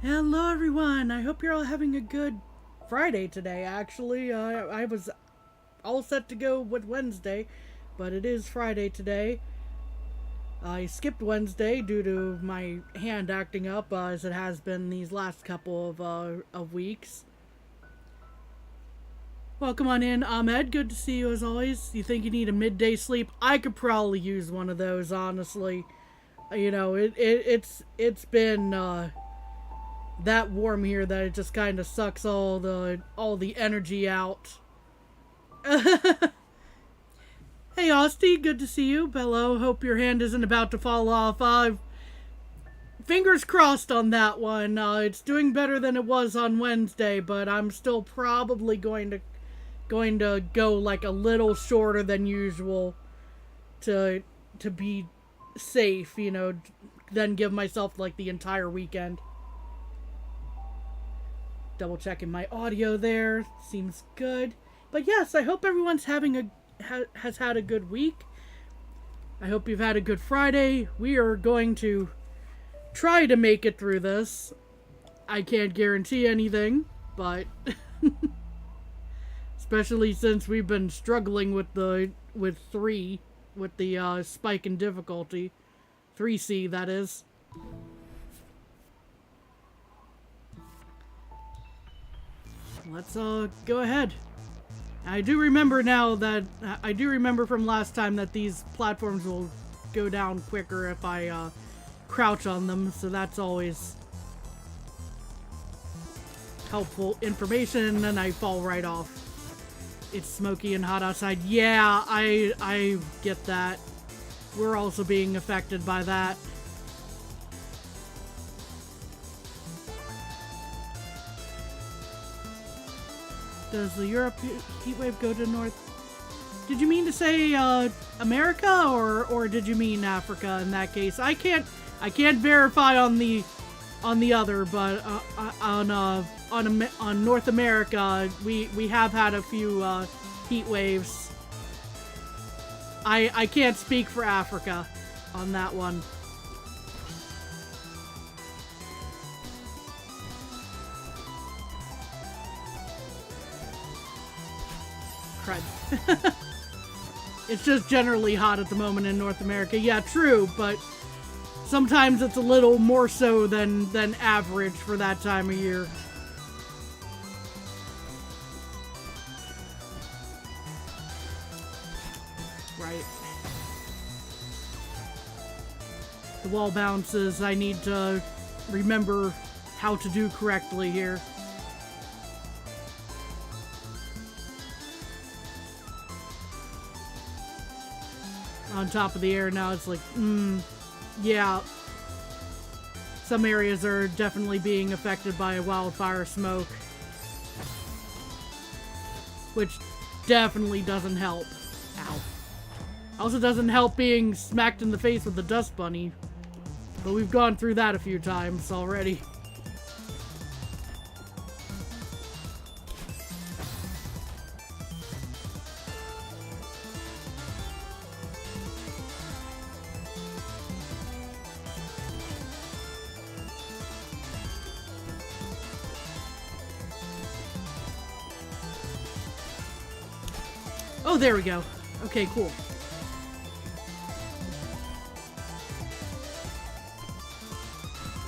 Hello, everyone. I hope you're all having a good Friday today. Actually, I was all set to go with Wednesday, but it is Friday today. I skipped Wednesday due to my hand acting up, as it has been these last couple of weeks. Welcome on in, Ahmed. Good to see you as always. You think you need a midday sleep? I could probably use one of those, honestly. You know, it's been that warm here that it just kind of sucks all the energy out. Hey, Austie, good to see you. Bello, hope your hand isn't about to fall off. Fingers crossed on that one. It's doing better than it was on Wednesday, but I'm still probably going to go like a little shorter than usual to be safe. Then give myself like the entire weekend. Double checking my audio there. Seems good. But yes, I hope everyone's has had a good week. I hope you've had a good Friday. We are going to try to make it through this. I can't guarantee anything, but especially since we've been struggling with the spike in difficulty. 3C, that is. Let's go ahead. I do remember from last time that these platforms will go down quicker if I crouch on them, so that's always helpful information, and I fall right off. It's smoky and hot outside. Yeah, I get that. We're also being affected by that. Does the Europe heat wave go to North? Did you mean to say America or did you mean Africa in that case? I can't verify on the other, but on North America we have had a few heat waves. I can't speak for Africa on that one. It's just generally hot at the moment in North America. Yeah, true, but sometimes it's a little more so than average for that time of year. Right. The wall bounces. I need to remember how to do correctly here. On top of the air now, it's like, yeah. Some areas are definitely being affected by wildfire smoke, which definitely doesn't help. Ow. Also doesn't help being smacked in the face with the dust bunny, but we've gone through that a few times already. Oh, there we go. Okay, cool.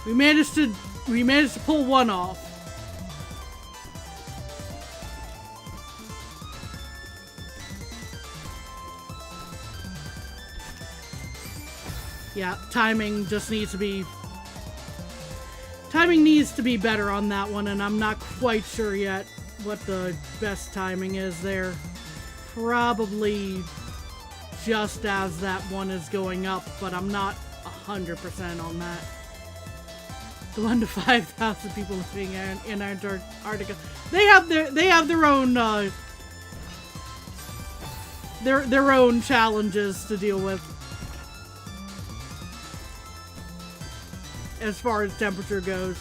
We managed to pull one off. Yeah, timing needs to be better on that one, and I'm not quite sure yet what the best timing is there. Probably just as that one is going up, but I'm not 100% on that. The 1 to 5,000 people living in Antarctica, they have their own their own challenges to deal with as far as temperature goes.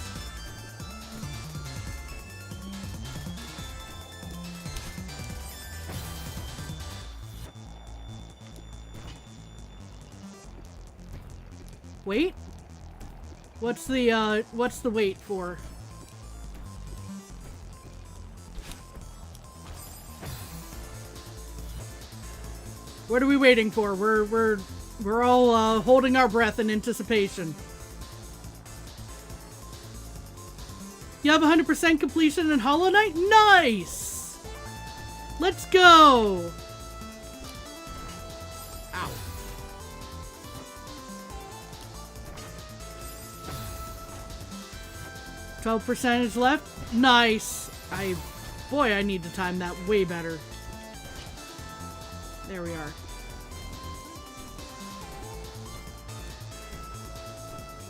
Wait. What's the wait for? What are we waiting for? We're all holding our breath in anticipation. You have 100% completion in Hollow Knight? Nice! Let's go! Ow. %12 left? Nice! Boy, I need to time that way better. There we are.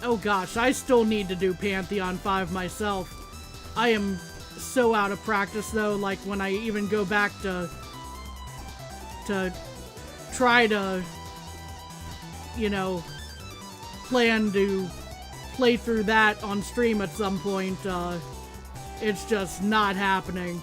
Oh gosh, I still need to do Pantheon 5 myself. I am so out of practice though, like when I even go back to try to, you know, plan to play through that on stream at some point, it's just not happening.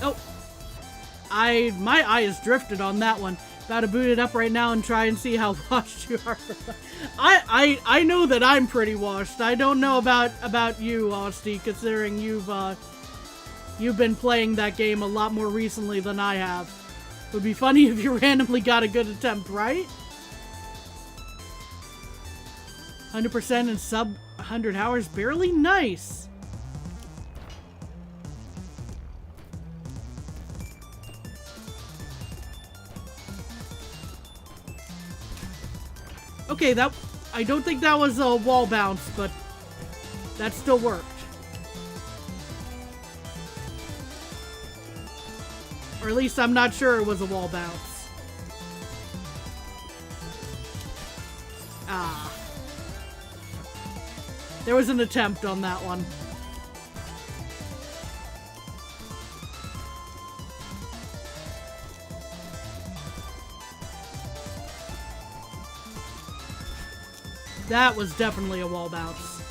Oh, my eyes drifted on that one. About to boot it up right now and try and see how washed you are. I know that I'm pretty washed. I don't know about you, Austie, considering you've been playing that game a lot more recently than I have. It would be funny if you randomly got a good attempt, right? 100% in sub 100 hours, barely. Nice. Okay, I don't think that was a wall bounce, but that still worked. Or at least I'm not sure it was a wall bounce. Ah. There was an attempt on that one. That was definitely a wall bounce.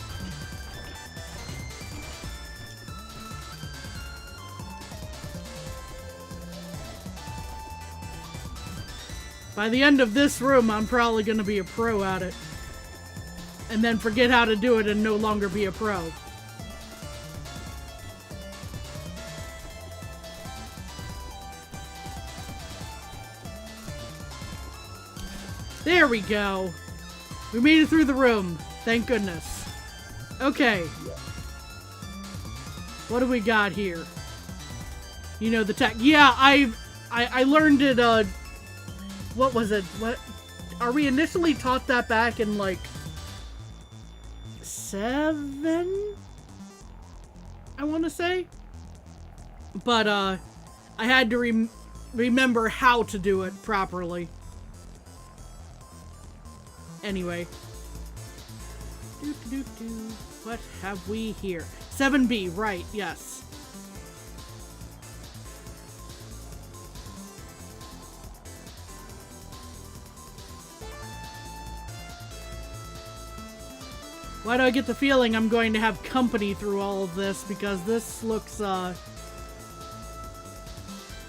By the end of this room, I'm probably going to be a pro at it. And then forget how to do it and no longer be a pro. There we go. We made it through the room. Thank goodness. Okay. What do we got here? You know the tech. Yeah, I learned it, what was it? What? Are we initially taught that back in, like, 7? I want to say? But, I had to remember how to do it properly. Anyway. What have we here? 7B, right, yes. Why do I get the feeling I'm going to have company through all of this? Because this looks,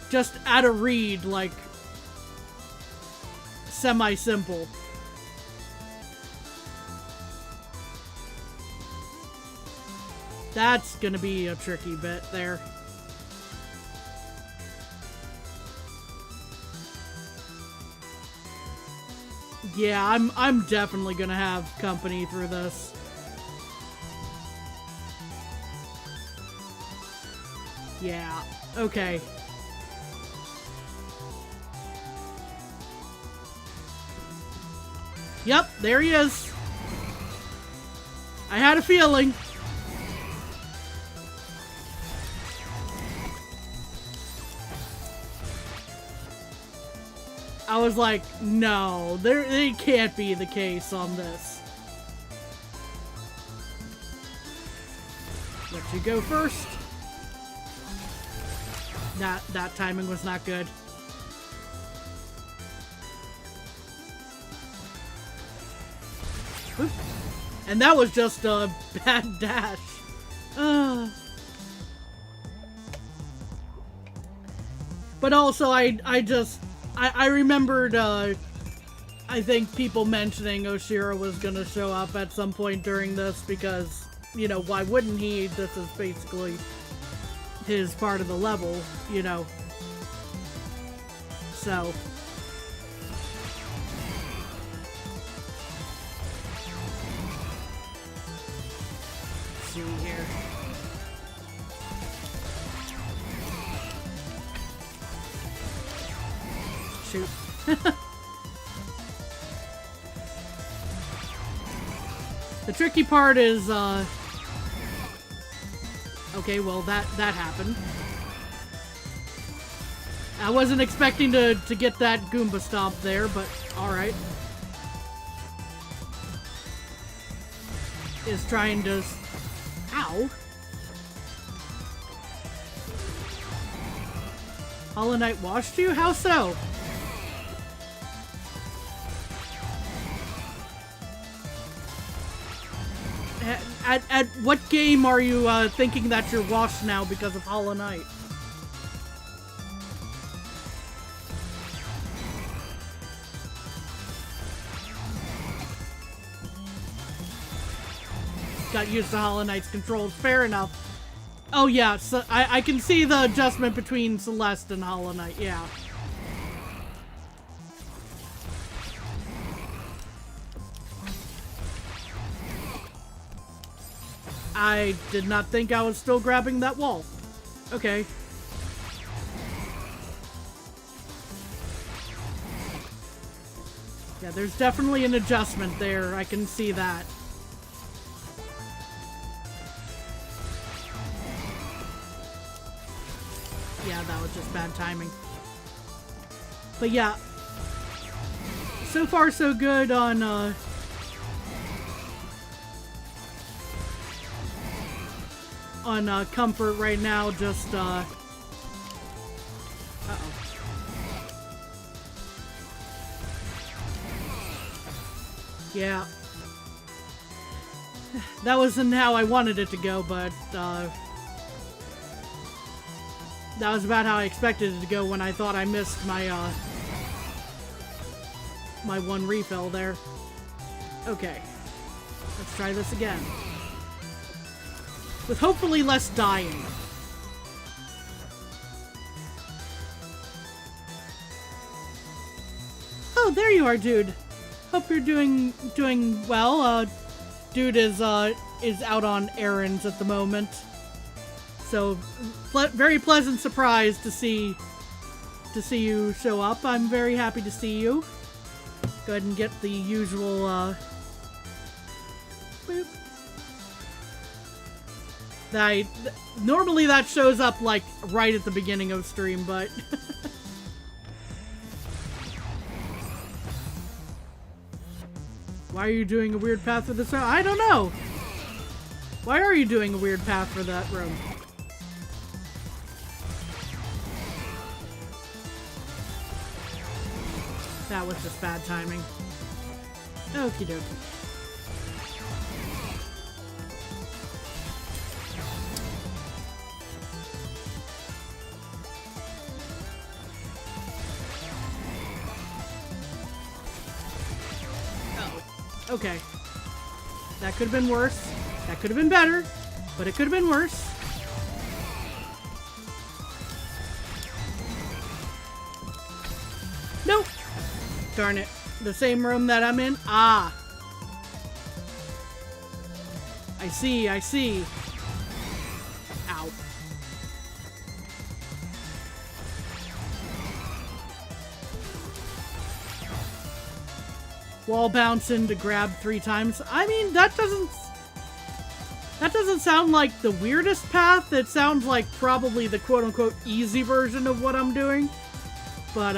just at a read, like, semi-simple. That's gonna be a tricky bit there. Yeah, I'm definitely gonna have company through this. Yeah, okay. Yep, there he is. I had a feeling. I was like, no, it can't be the case on this. Let you go first. That timing was not good. Oop. And that was just a bad dash. But also, I remembered, I think people mentioning Oshiro was gonna show up at some point during this because, you know, why wouldn't he? This is basically his part of the level, you know. So. Let's see here. Shoot. The tricky part is, okay, well, that happened. I wasn't expecting to get that Goomba stomp there, but alright. Is trying to... Ow! Hollow Knight washed you? How so? At what game are you thinking that you're washed now because of Hollow Knight? Got used to Hollow Knight's controls. Fair enough. Oh yeah, so I can see the adjustment between Celeste and Hollow Knight, yeah. I did not think I was still grabbing that wall. Okay. Yeah, there's definitely an adjustment there. I can see that. Yeah, that was just bad timing. But yeah. So far so good on comfort right now, just uh-oh. Yeah. That wasn't how I wanted it to go, but that was about how I expected it to go when I thought I missed my my one refill there. Okay. Let's try this again. With hopefully less dying. Oh, there you are, dude. Hope you're doing well. Dude is out on errands at the moment. So, very pleasant surprise to see you show up. I'm very happy to see you. Go ahead and get the usual boop. Normally that shows up like right at the beginning of stream, but why are you doing a weird path for this room? I don't know. Why are you doing a weird path for that room? That was just bad timing. Okie dokie. Okay. That could have been worse. That could have been better. But it could have been worse. Nope. Darn it. The same room that I'm in? Ah. I see, I see. Ow. Wall bouncing to grab 3 times. I mean, that doesn't sound like the weirdest path. It sounds like probably the quote-unquote easy version of what I'm doing. But,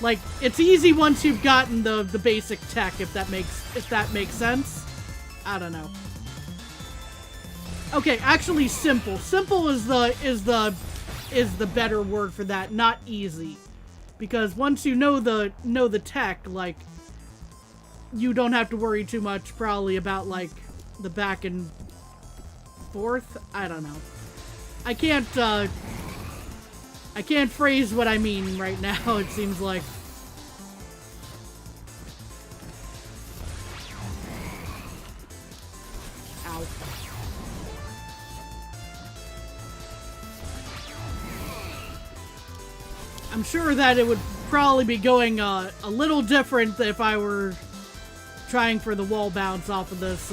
like, it's easy once you've gotten the basic tech, if that makes sense. I don't know. Okay, actually simple. Simple is the better word for that, not easy. Because once you know the tech, like, you don't have to worry too much probably about like the back and forth. I don't know. I can't phrase what I mean right now, it seems like. Ow. I'm sure that it would probably be going a little different if I were trying for the wall bounce off of this.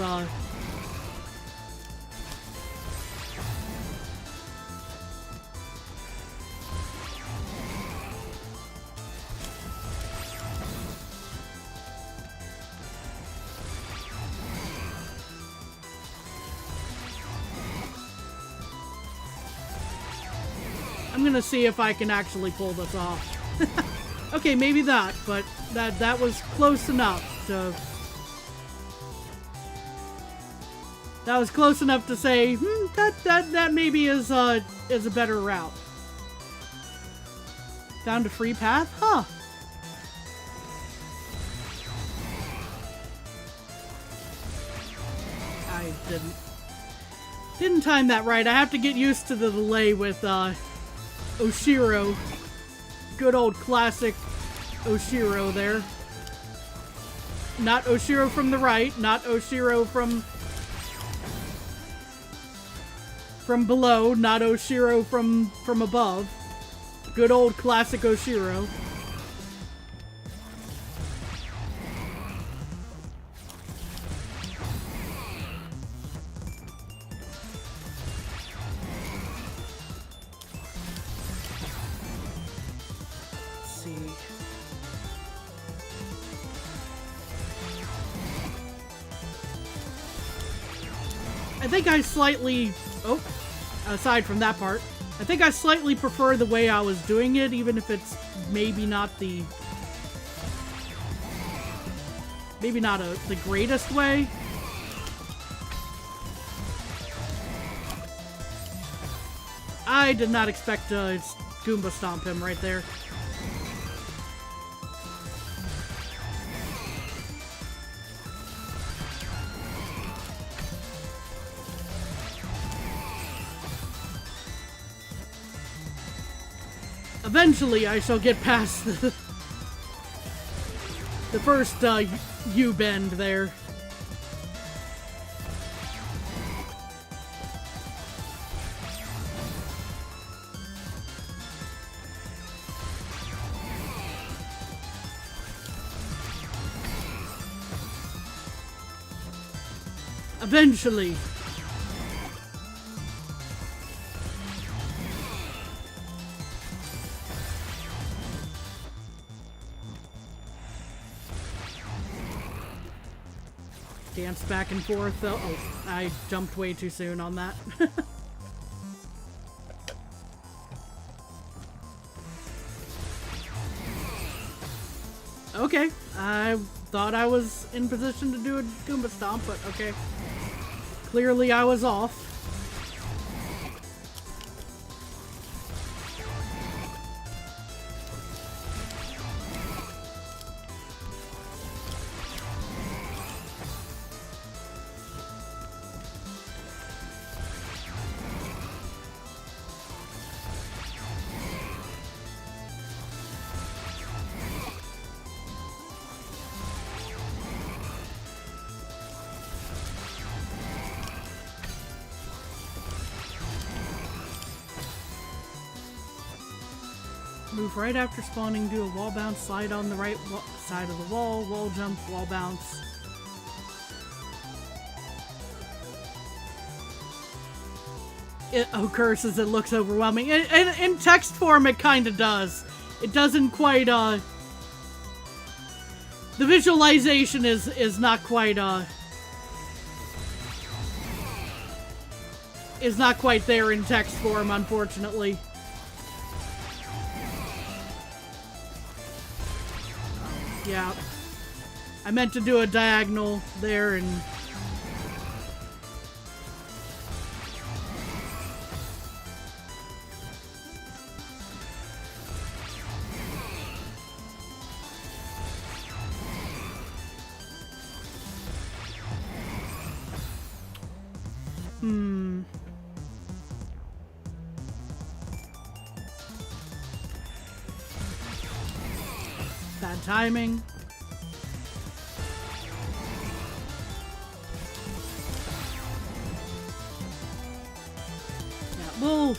I'm gonna see if I can actually pull this off. Okay, maybe that, but that was close enough to... That was close enough to say, that maybe is a better route. Found a free path? Huh. I didn't time that right. I have to get used to the delay with Oshiro. Good old classic Oshiro there. Not Oshiro from the right, not Oshiro from below, not Oshiro from above. Good old classic Oshiro. I think I slightly... Oh, aside from that part, I think I slightly prefer the way I was doing it, even if it's maybe not the... Maybe not the greatest way. I did not expect to Goomba Stomp him right there. Eventually, I shall get past the first U-bend there. Eventually. Dance back and forth. Oh, I jumped way too soon on that. Okay, I thought I was in position to do a Goomba Stomp, but okay. Clearly I was off. Move right after spawning, do a wall bounce, slide on the right side of the wall jump, wall bounce. Curses, it looks overwhelming. In text form, it kind of does. It doesn't quite, the visualization is not quite, is not quite there in text form, unfortunately. Yeah. I meant to do a diagonal there and... Hmm. Bad timing. Yeah,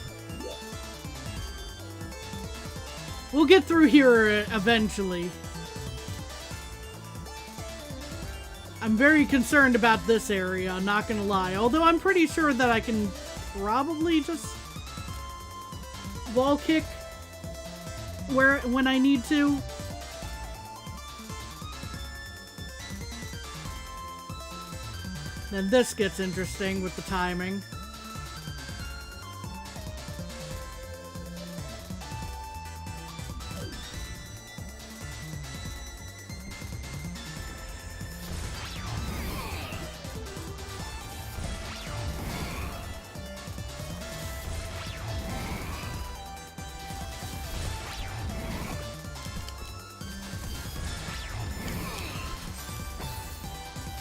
we'll get through here eventually. I'm very concerned about this area, not gonna lie. Although I'm pretty sure that I can probably just wall kick when I need to. Then this gets interesting with the timing.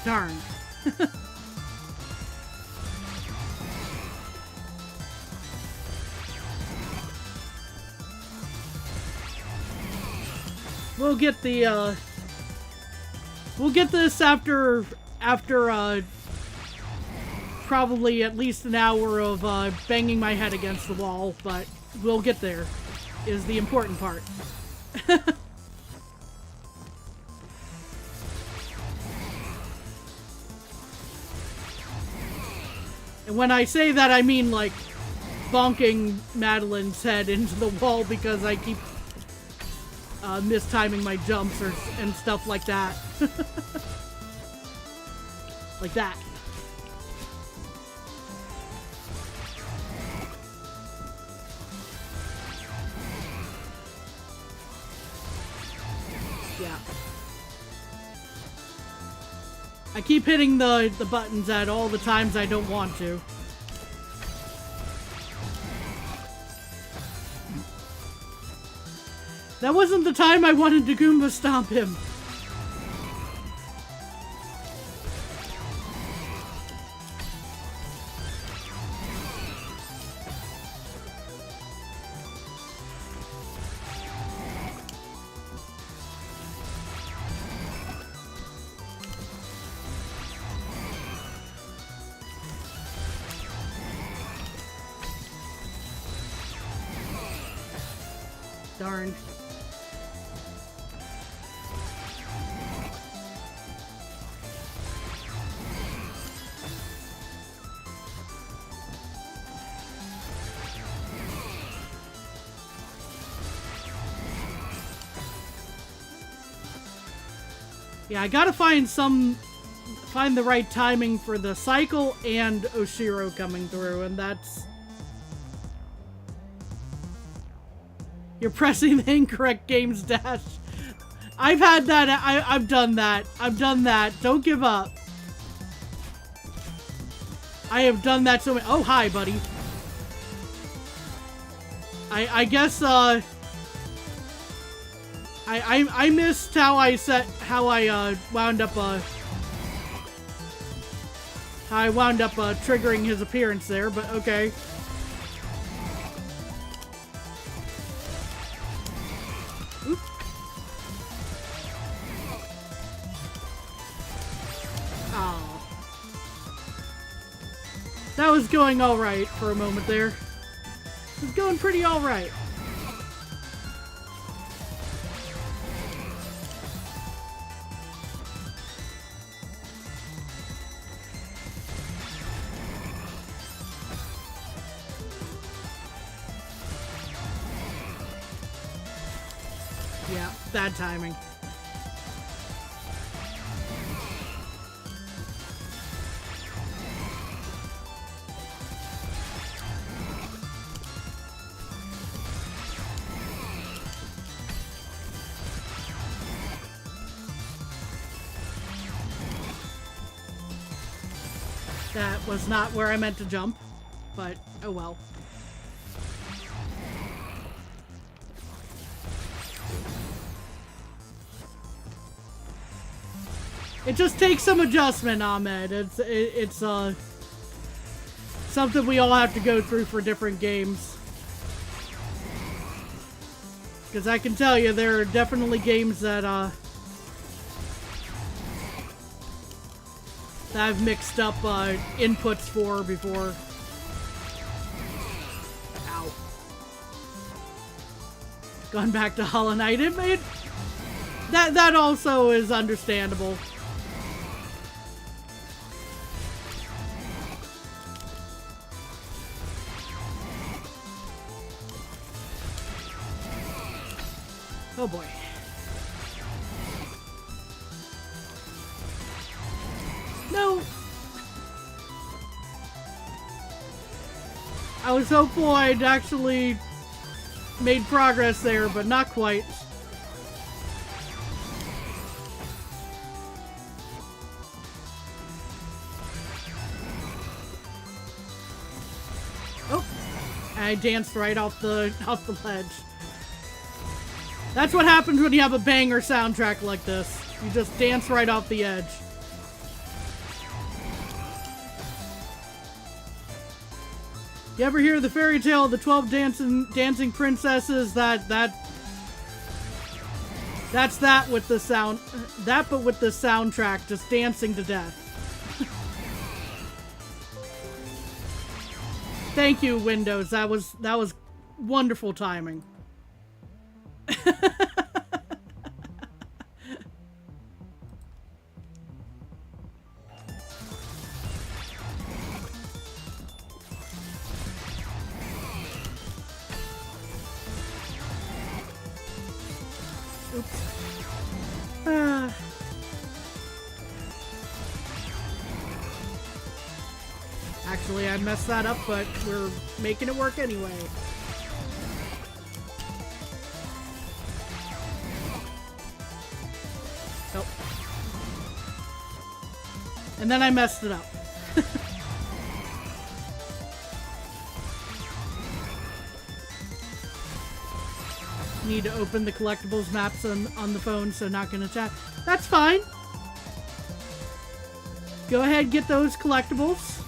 Darn. We'll get the, we'll get this after probably at least an hour of, banging my head against the wall, but we'll get there, is the important part. And when I say that, I mean, like, bonking Madeline's head into the wall because I keep mistiming my jumps and stuff like that. Like that. Yeah. I keep hitting the buttons at all the times I don't want to. That wasn't the time I wanted to Goomba stomp him. Darn. Yeah, I gotta find the right timing for the cycle and Oshiro coming through, and that's... You're pressing the incorrect games dash. I've had that, I've done that. I've done that. Don't give up. I have done that so many... Oh, hi, buddy. I guess, I missed how I wound up triggering his appearance there, but okay. Oop. Oh. That was going alright for a moment there. It was going pretty alright. Yeah, bad timing. That was not where I meant to jump, but oh well. It just takes some adjustment, Ahmed. something we all have to go through for different games. Because I can tell you, there are definitely games that I've mixed up inputs for before. Ow. Gone back to Hollow Knight. That also is understandable. Oh boy. No! I was hopeful I'd actually made progress there, but not quite. Oh! I danced right off the ledge. That's what happens when you have a banger soundtrack like this. You just dance right off the edge. You ever hear the fairy tale of the 12 dancing princesses? That's that with the sound. That but with the soundtrack, just dancing to death. Thank you, Windows. That was wonderful timing. Actually, I messed that up, but we're making it work anyway. Nope. And then I messed it up. Need to open the collectibles maps on the phone, so not gonna chat. That's fine. Go ahead, get those collectibles.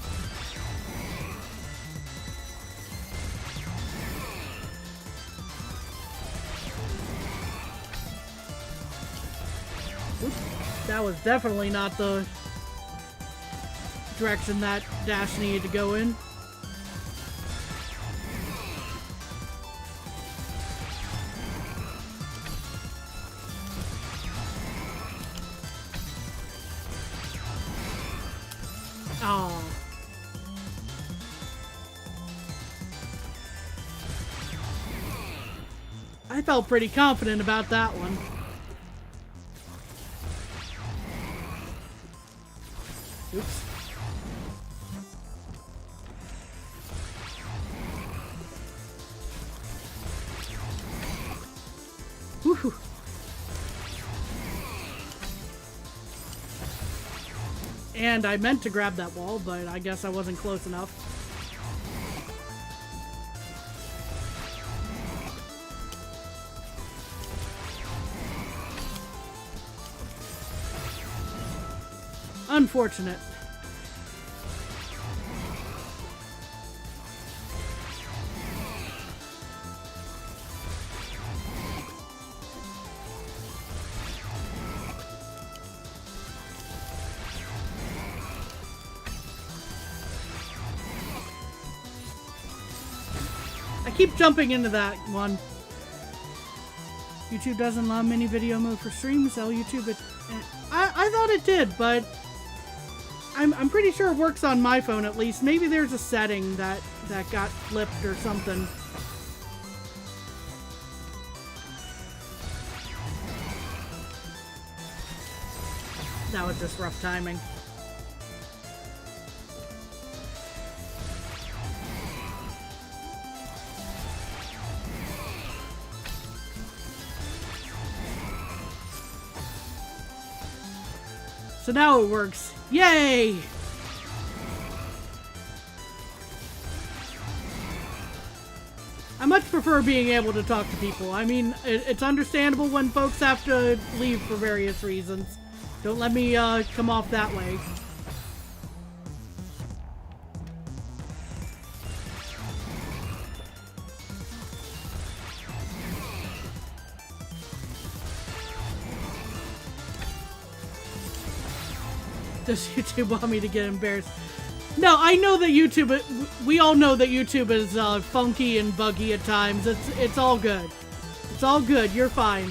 Oops. That was definitely not the direction that dash needed to go in. Oh. I felt pretty confident about that one. Oops. Whew. And I meant to grab that wall, but I guess I wasn't close enough. Unfortunate. I keep jumping into that one. YouTube doesn't allow mini video mode for streams, so YouTube it. I thought it did, but I'm pretty sure it works on my phone at least. Maybe there's a setting that got flipped or something. That was just rough timing. So now it works. Yay! I much prefer being able to talk to people. I mean, it's understandable when folks have to leave for various reasons. Don't let me come off that way. Does YouTube want me to get embarrassed? No, I know that YouTube, we all know that YouTube is funky and buggy at times. It's all good. It's all good. You're fine.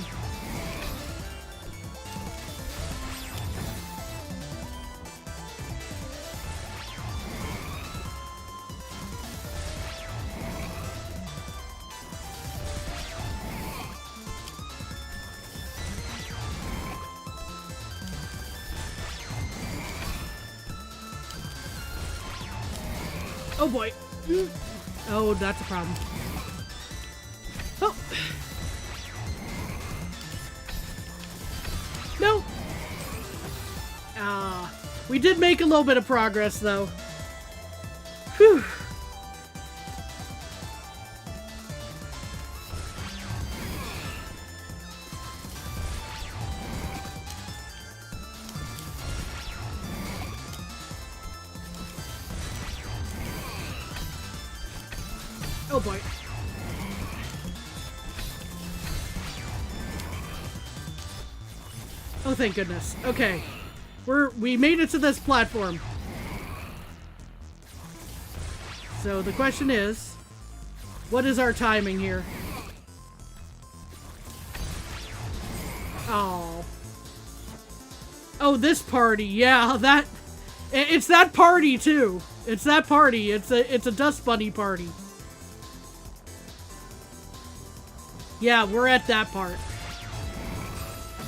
Oh boy. Oh, that's a problem. Oh. No. We did make a little bit of progress though. Whew. Oh boy. Oh, thank goodness. Okay. We made it to this platform. So the question is, what is our timing here? Oh. Oh, this party. Yeah, it's that party too. It's that party. It's a Dust Bunny party. Yeah, we're at that part.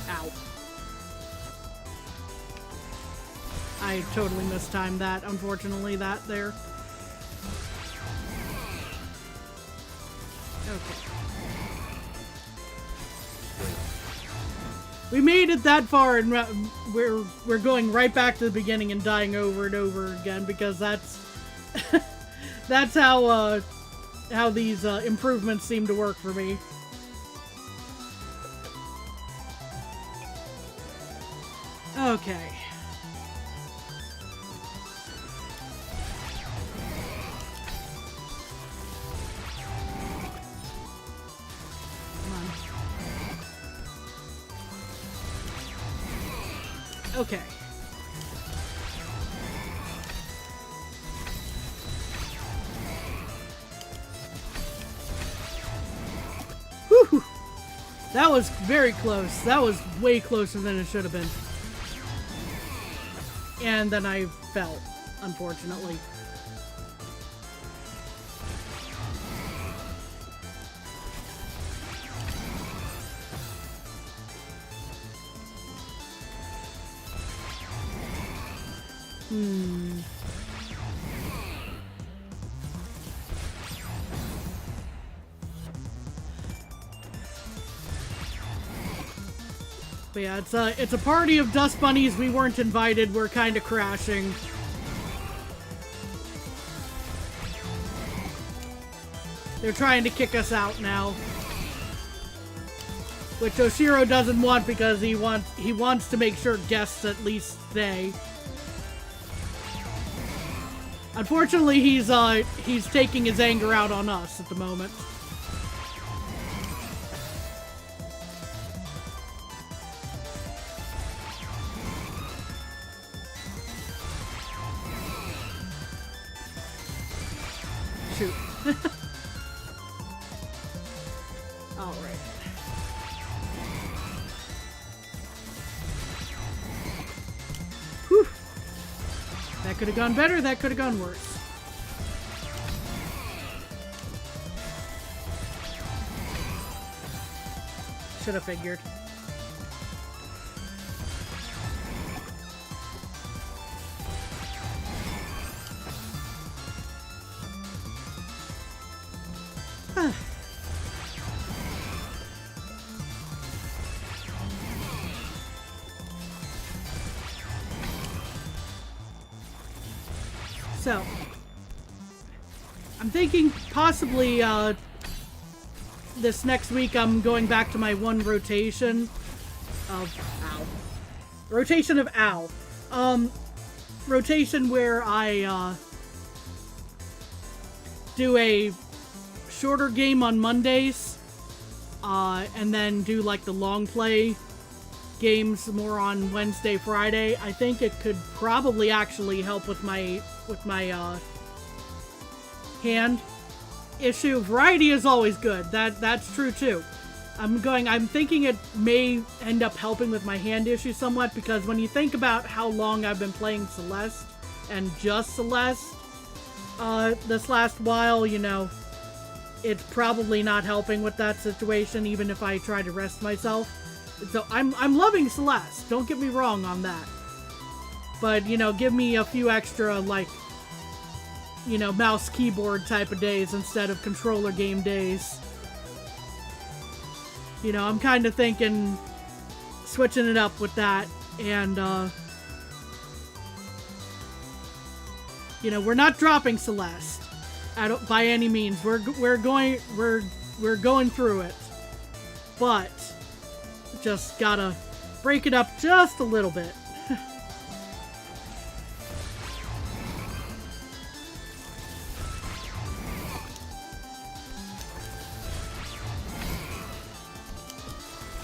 Ow. I totally mistimed that, unfortunately, that there. Okay. We made it that far, and we're going right back to the beginning and dying over and over again, because that's that's how these improvements seem to work for me. Okay. Come on. Okay. Whew. That was very close. That was way closer than it should have been. And then I fell, unfortunately. But yeah, it's a party of dust bunnies. We weren't invited. We're kind of crashing. They're trying to kick us out now, which Oshiro doesn't want because he wants to make sure guests at least stay. Unfortunately, he's taking his anger out on us at the moment. Shoot. All right. Whew. That could have gone better. That could have gone worse. Should have figured. So, I'm thinking possibly this next week I'm going back to my one rotation of ow. Rotation of ow. Rotation where I do a shorter game on Mondays and then do like the long play games more on Wednesday, Friday, I think it could probably actually help with my hand issue. Variety is always good. That's true too. I'm thinking it may end up helping with my hand issue somewhat, because when you think about how long I've been playing Celeste, and just Celeste, this last while, you know, it's probably not helping with that situation, even if I try to rest myself. So I'm loving Celeste, don't get me wrong on that. But, you know, give me a few extra, like, you know, mouse keyboard type of days instead of controller game days. You know, I'm kind of thinking switching it up with that, and you know, we're not dropping Celeste by any means. We're going through it, but just gotta break it up just a little bit.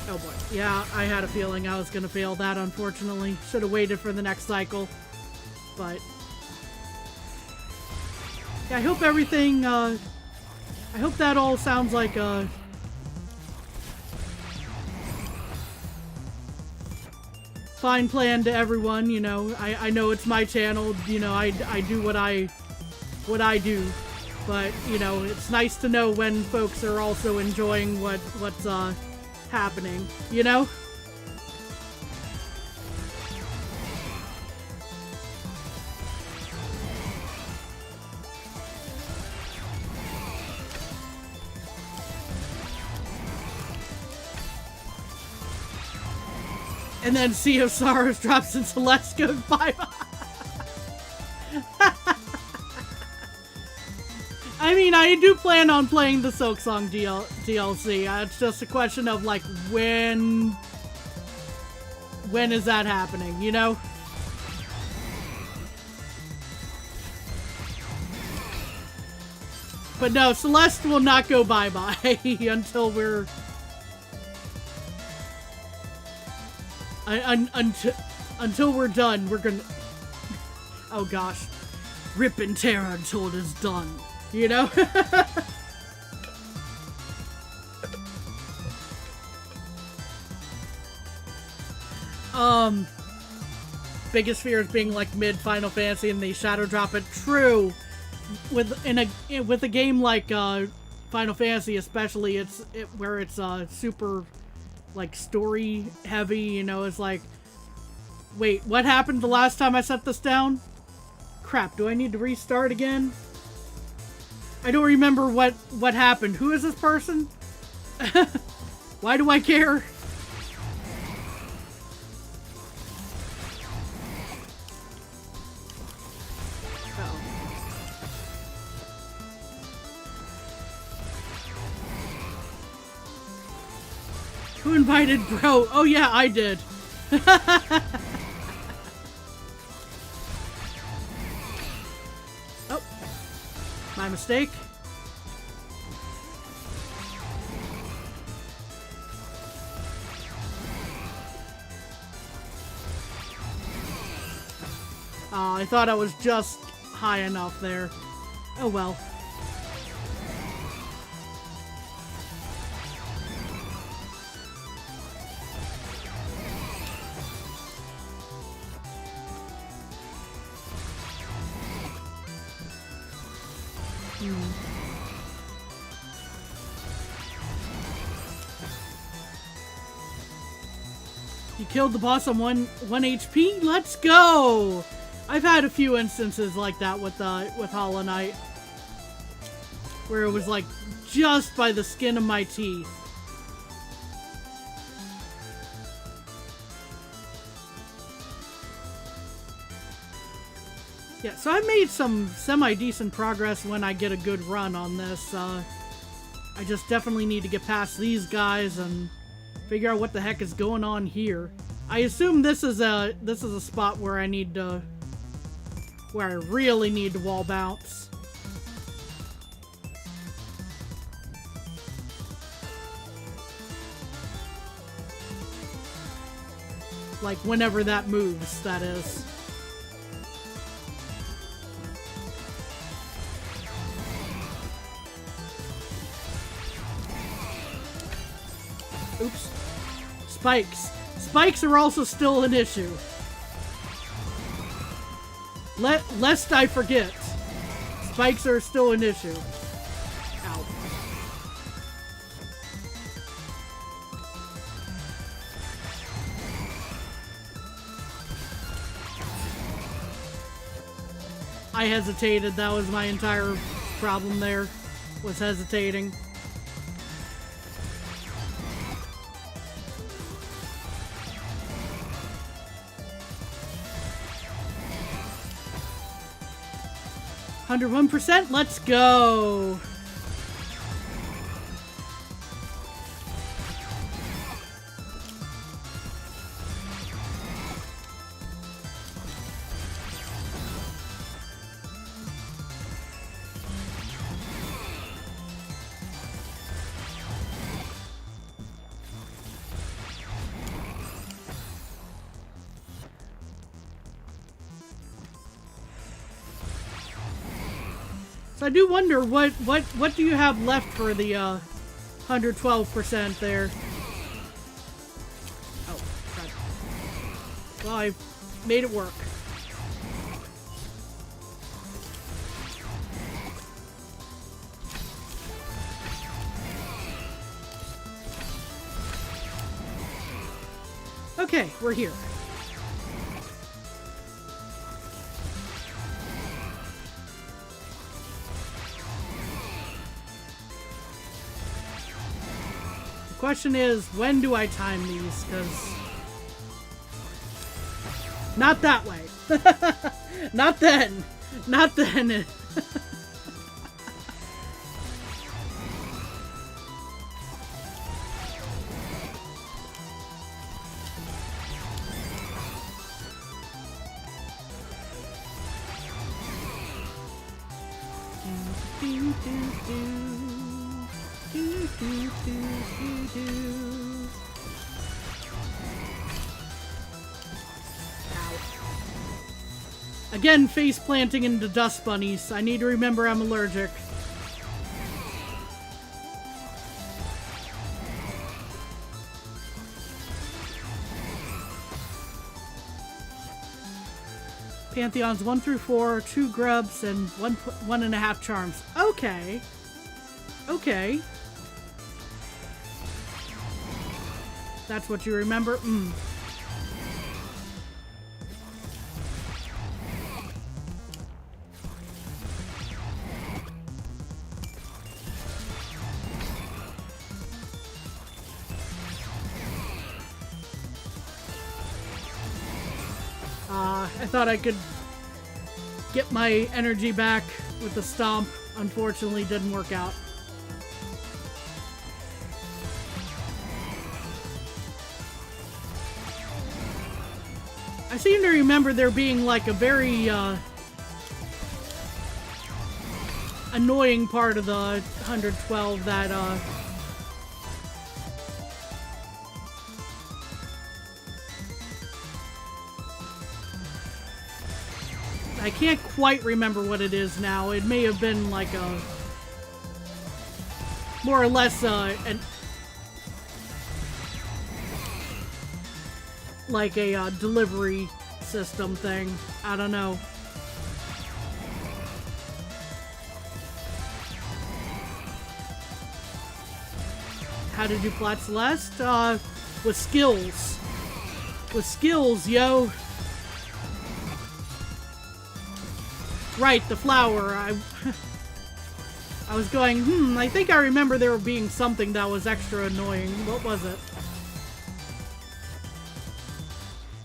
Oh boy. Yeah, I had a feeling I was gonna fail that, unfortunately. Should have waited for the next cycle. But yeah, I hope everything, I hope that all sounds like fine plan to everyone. You know, I know it's my channel, you know, I do what I do. But, you know, it's nice to know when folks are also enjoying what's happening, you know? And then Sea of Sorrows drops and Celeste goes bye-bye. I mean, I do plan on playing the Silk Song DLC. It's just a question of, like, when is that happening, you know? But no, Celeste will not go bye-bye until we're... Until we're done, we're gonna... Oh gosh. Rip and tear until it is done. You know? Biggest fear is being like mid Final Fantasy and they shadow drop it. True. With a game like Final Fantasy especially, where it's super like story heavy, you know, it's like, wait, what happened the last time I set this down? Crap, do I need to restart again? I don't remember what happened. Who is this person? Why do I care? Uh-oh. Who invited bro? Oh yeah, I did. Oh. My mistake. I thought I was just high enough there. Oh well. You killed the boss on 1 HP? Let's go! I've had a few instances like that with Hollow Knight, where it was like just by the skin of my teeth. Yeah, so I made some semi-decent progress when I get a good run on this. I just definitely need to get past these guys and figure out what the heck is going on here. I assume this is a spot where I really need to wall bounce. Like, whenever that moves, that is. Oops. Spikes. Spikes are also still an issue. Lest I forget. Spikes are still an issue. Ow. I hesitated. That was my entire problem there. Was hesitating. %, let's go. So I do wonder what do you have left for the 112% there? Oh, crap. Well, I made it work. Okay, we're here. Question is, when do I time these? Because not that way. Not then. Not then. Again, face planting into dust bunnies. I need to remember I'm allergic. Pantheons 1 through 4, 2 grubs, and 1.5 charms. Okay. Okay. That's what you remember? I thought I could get my energy back with the stomp. Unfortunately, didn't work out. I seem to remember there being like a very annoying part of the 112 that I can't quite remember what it is now. It may have been like a more or less like a delivery system thing. I don't know. How did you plot Celeste? With skills. With skills, yo. Right, the flower. I was going, I think I remember there being something that was extra annoying. What was it?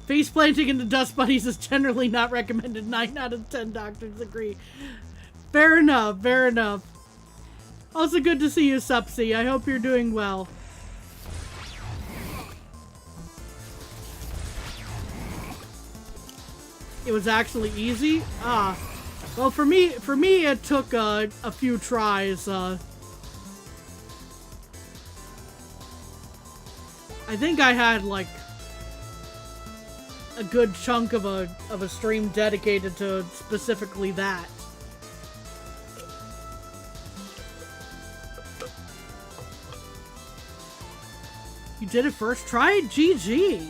Face planting into dust bunnies is generally not recommended. 9 out of 10 doctors agree. Fair enough, fair enough. Also good to see you, Supsy. I hope you're doing well. It was actually easy? Ah. Well, for me, it took a few tries. I think I had like a good chunk of a stream dedicated to specifically that. You did it first try? GG.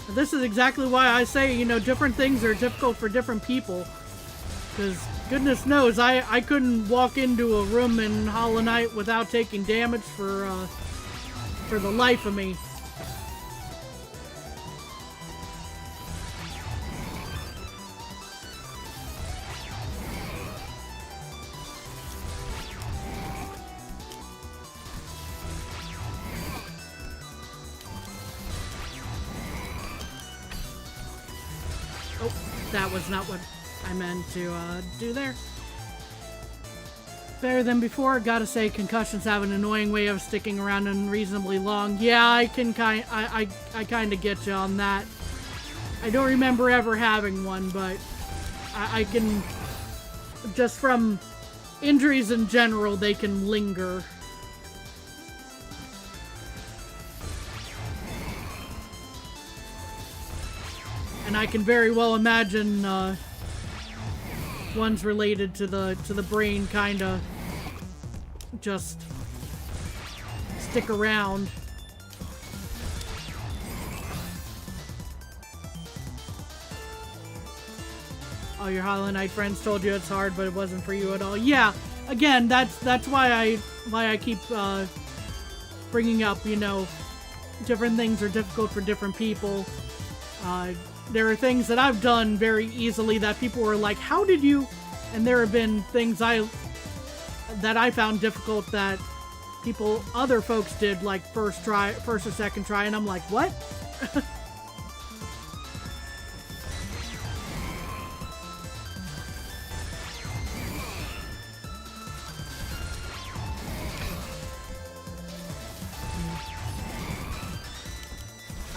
This is exactly why I say, you know, different things are difficult for different people. Because goodness knows, I couldn't walk into a room in Hollow Knight without taking damage for the life of me. Oh, that was not what I meant to do there. Better than before. Gotta say, concussions have an annoying way of sticking around unreasonably long. Yeah, I kind of get you on that. I don't remember ever having one, but I can, just from injuries in general, they can linger. And I can very well imagine ones related to the brain kind of just stick around. Oh, your Hollow Knight friends told you it's hard, but it wasn't for you at all. Yeah, again, that's why I keep bringing up, you know, different things are difficult for different people. There are things that I've done very easily that people were like, how did you? And there have been things that I found difficult that other folks did, like first or second try, and I'm like, what?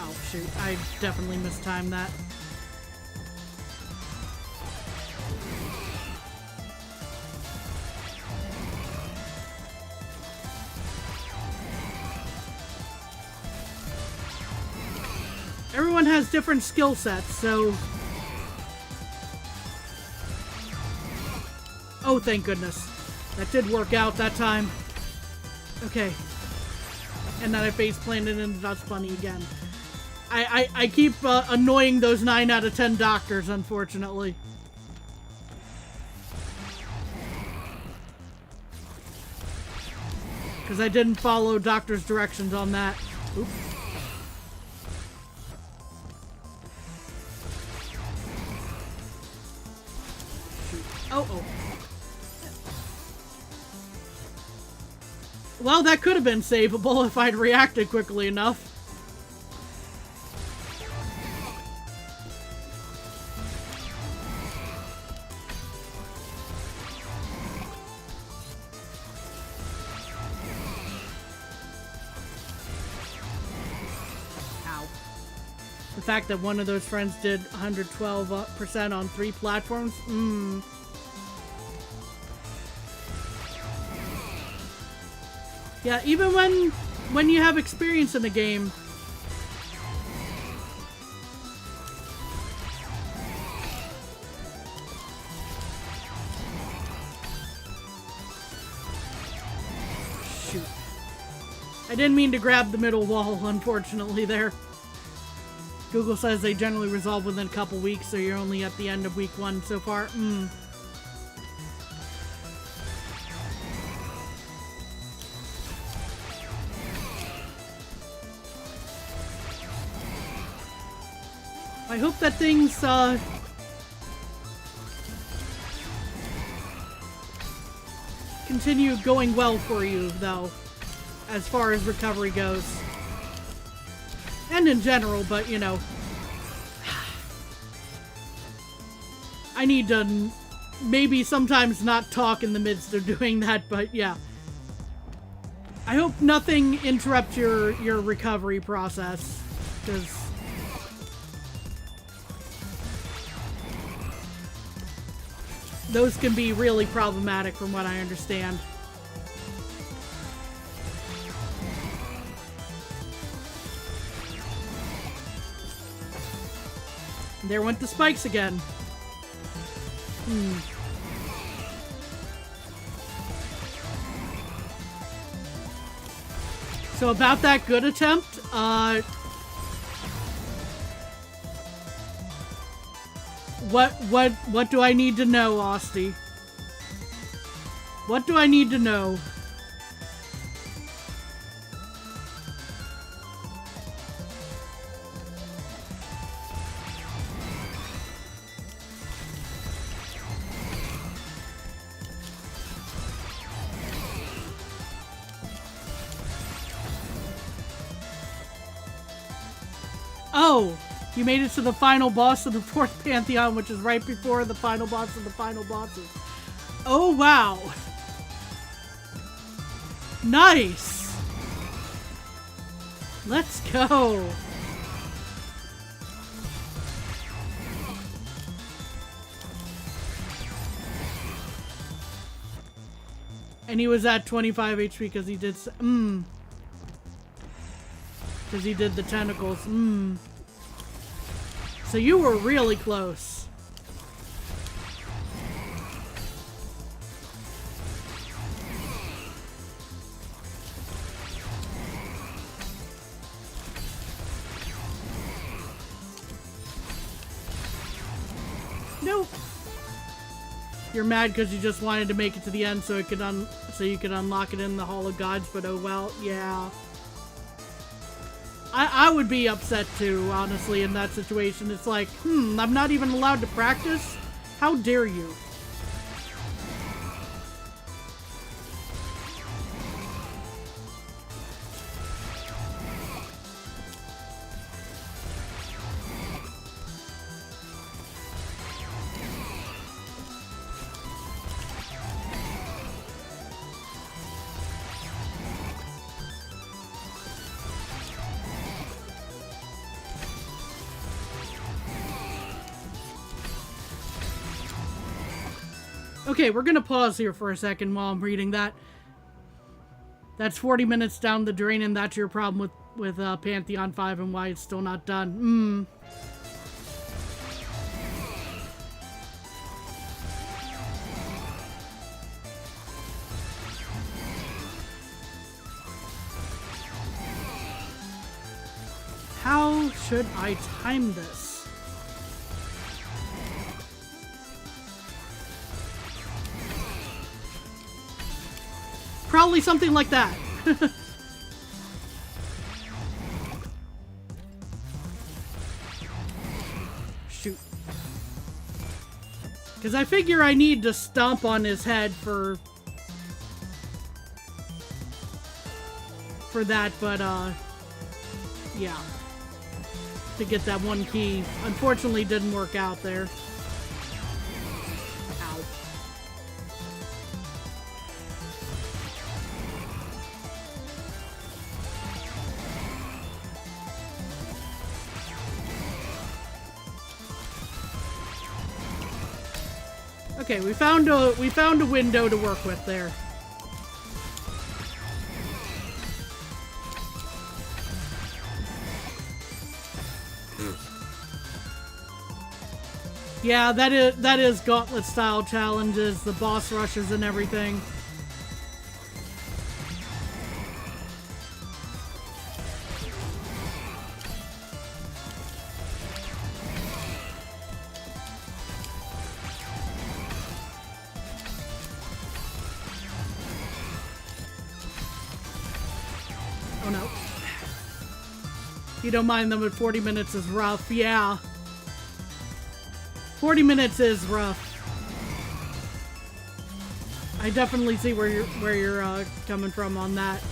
Oh shoot, I definitely mistimed that. Everyone has different skill sets, so... Oh, thank goodness. That did work out that time. Okay. And then I face planted into Dust Bunny again. I keep annoying those 9 out of 10 doctors, unfortunately. Because I didn't follow doctor's directions on that. Oops. Oh. Well, that could have been savable if I'd reacted quickly enough. Ow. The fact that one of those friends did 112% on 3 platforms? Yeah, even when you have experience in the game. Shoot. I didn't mean to grab the middle wall, unfortunately, there. Google says they generally resolve within a couple weeks, so you're only at the end of week 1 so far. I hope that things, continue going well for you, though, as far as recovery goes. And in general, but, you know, I need to maybe sometimes not talk in the midst of doing that, but yeah. I hope nothing interrupts your recovery process, because those can be really problematic from what I understand. There went the spikes again. So about that good attempt, what do I need to know, Osty? What do I need to know? Oh, you made it to the final boss of the 4th Pantheon, which is right before the final boss of the final bosses. Oh, wow. Nice. Let's go. And he was at 25 HP because he did... Because he did the tentacles. So you were really close. Nope. You're mad because you just wanted to make it to the end so it could so you could unlock it in the Hall of Gods, but oh well, yeah. I would be upset too, honestly, in that situation. It's like, I'm not even allowed to practice? How dare you? Okay, we're gonna pause here for a second while I'm reading that. That's 40 minutes down the drain, and that's your problem with Pantheon 5 and why it's still not done. How should I time this? Probably something like that. Shoot. Because I figure I need to stomp on his head for that, but yeah. To get that one key. Unfortunately, didn't work out there. Ow. Okay, we found a window to work with there. Yeah, that is gauntlet style challenges, the boss rushes and everything. Oh no. You don't mind them at 40 minutes is rough, yeah. 40 minutes is rough. I definitely see where you're coming from on that.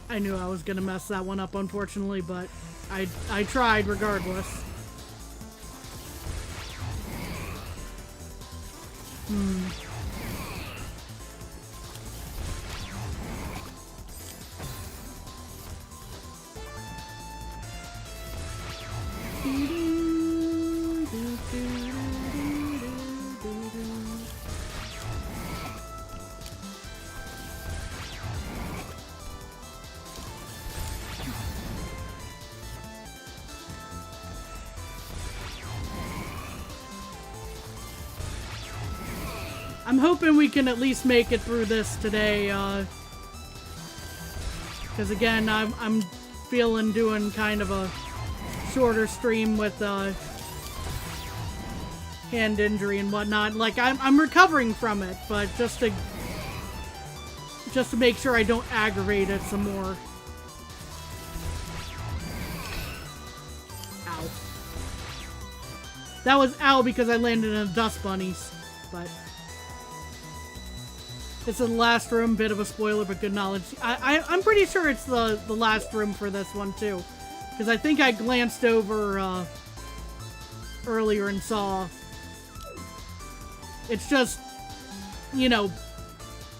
I knew I was gonna mess that one up, unfortunately, but I tried regardless. I'm hoping we can at least make it through this today, because again, I'm feeling doing kind of a shorter stream with hand injury and whatnot. Like I'm recovering from it, but just to make sure I don't aggravate it some more. Ow. That was ow because I landed in a dust bunnies, but it's in the last room. Bit of a spoiler, but good knowledge. I'm pretty sure it's the last room for this one too, because I think I glanced over earlier and saw. It's just, you know,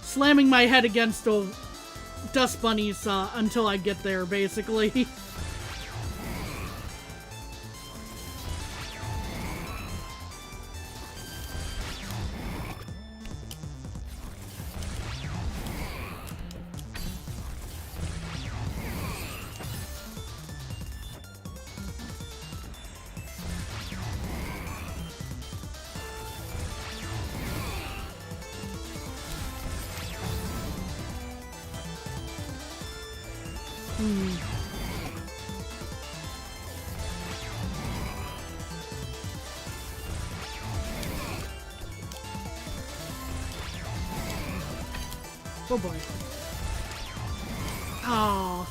slamming my head against dust bunnies until I get there, basically. Oh boy. Oh.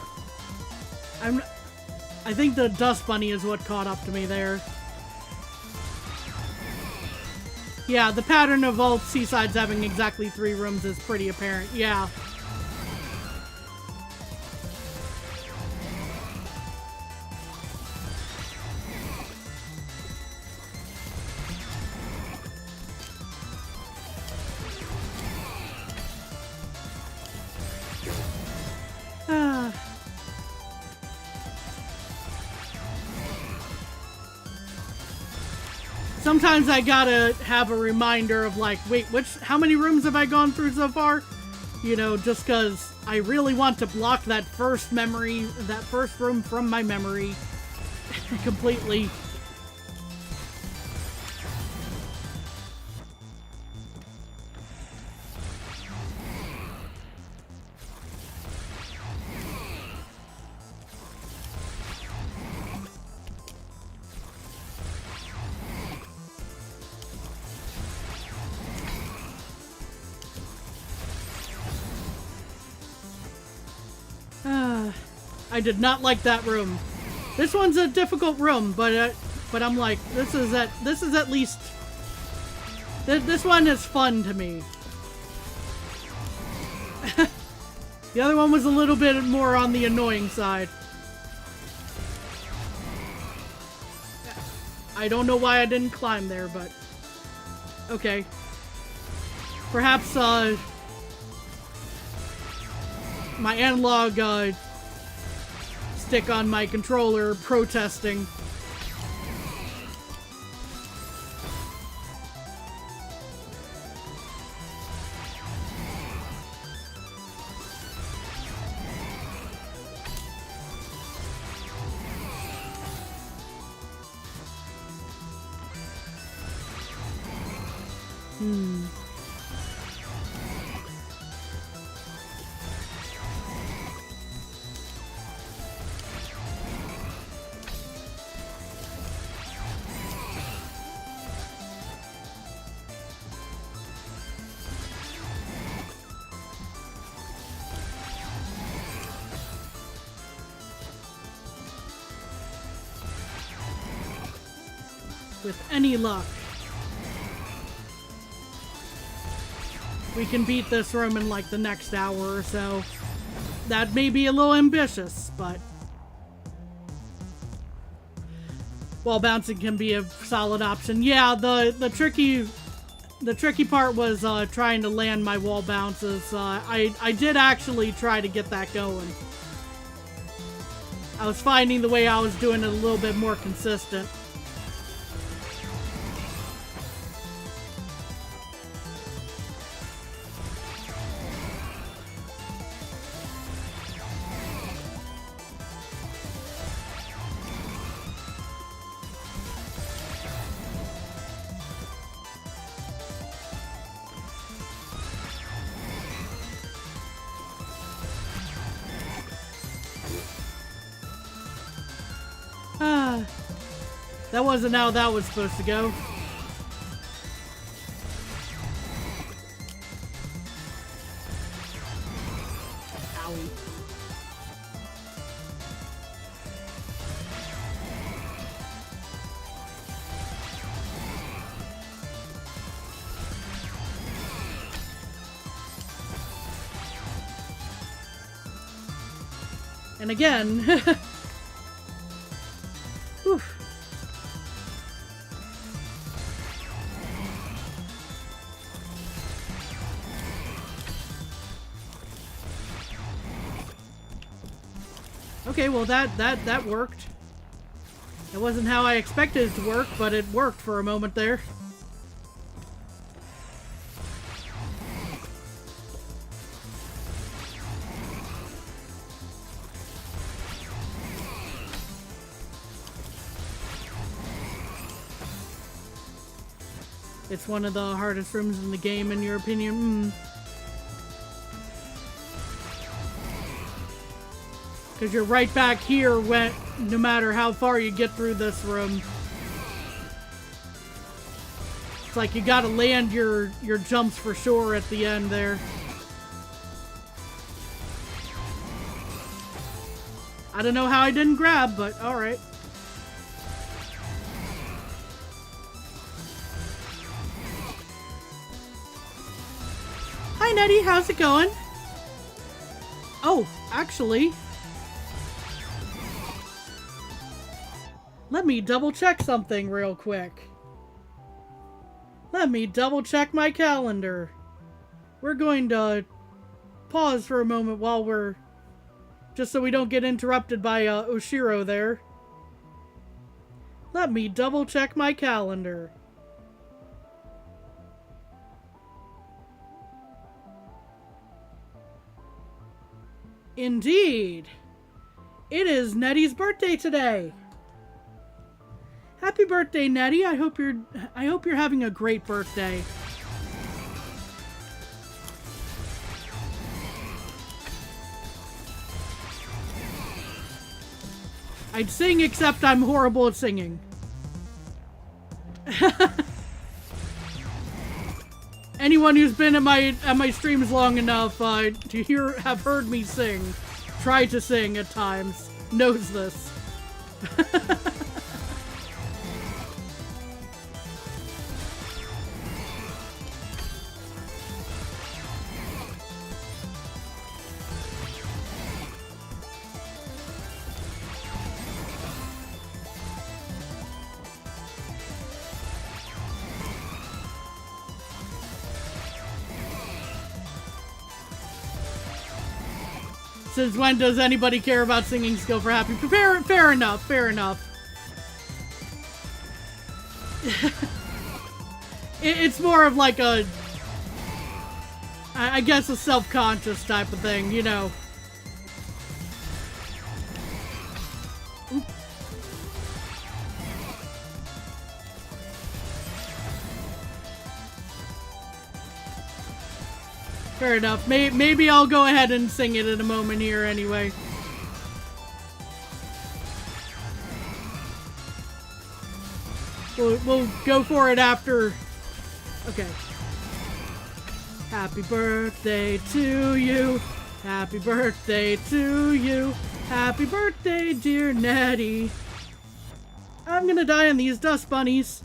I think the dust bunny is what caught up to me there. Yeah, the pattern of all seasides having exactly 3 rooms is pretty apparent. Yeah. Sometimes I gotta have a reminder of like, wait, how many rooms have I gone through so far? You know, just cause I really want to block that first room from my memory completely. I did not like that room. This one's a difficult room, but I'm like, this is at least this one is fun to me. The other one was a little bit more on the annoying side. I don't know why I didn't climb there, but okay. Perhaps my analog stick on my controller protesting. With any luck, we can beat this room in like the next hour or so. That may be a little ambitious, but wall bouncing can be a solid option. Yeah, the tricky part was trying to land my wall bounces. I did actually try to get that going. I was finding the way I was doing it a little bit more consistent. That wasn't how that was supposed to go. Owie. And again, whew. Okay, well that worked. It wasn't how I expected it to work, but it worked for a moment there. It's one of the hardest rooms in the game, in your opinion? Because you're right back here no matter how far you get through this room. It's like you gotta land your jumps for sure at the end there. I don't know how I didn't grab, but alright. Hi Nettie, how's it going? Oh, actually, let me double check something real quick. Let me double check my calendar. We're going to pause for a moment while we're... just so we don't get interrupted by Oshiro there. Let me double check my calendar. Indeed. It is Nettie's birthday today. Happy birthday, Nettie. I hope you're having a great birthday. I'd sing, except I'm horrible at singing. Anyone who's been at my streams long enough to have heard me sing, try to sing at times, knows this. Since when does anybody care about singing skill for happy? Fair enough, fair enough. It's more of like a... I guess a self-conscious type of thing, you know. Fair enough. Maybe I'll go ahead and sing it in a moment here anyway. We'll go for it after. Okay. Happy birthday to you. Happy birthday to you. Happy birthday, dear Nettie. I'm gonna die in these dust bunnies.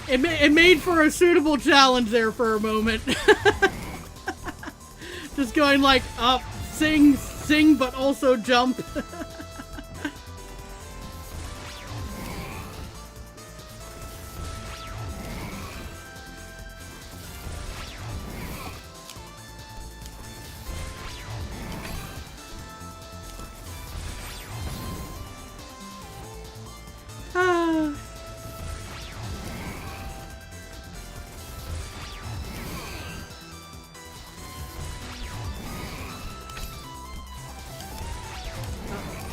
It made for a suitable challenge there for a moment. Just going like, up, sing, but also jump.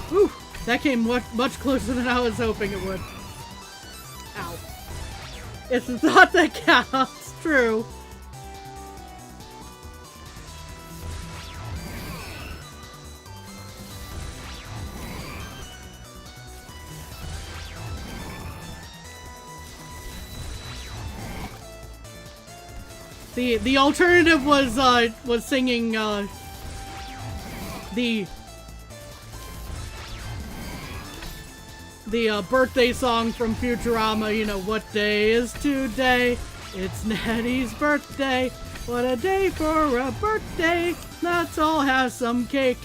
Whew. That came much closer than I was hoping it would. Ow. It's the thought that counts. True. The alternative was singing the birthday song from Futurama, you know, what day is today? It's Nettie's birthday. What a day for a birthday. Let's all have some cake.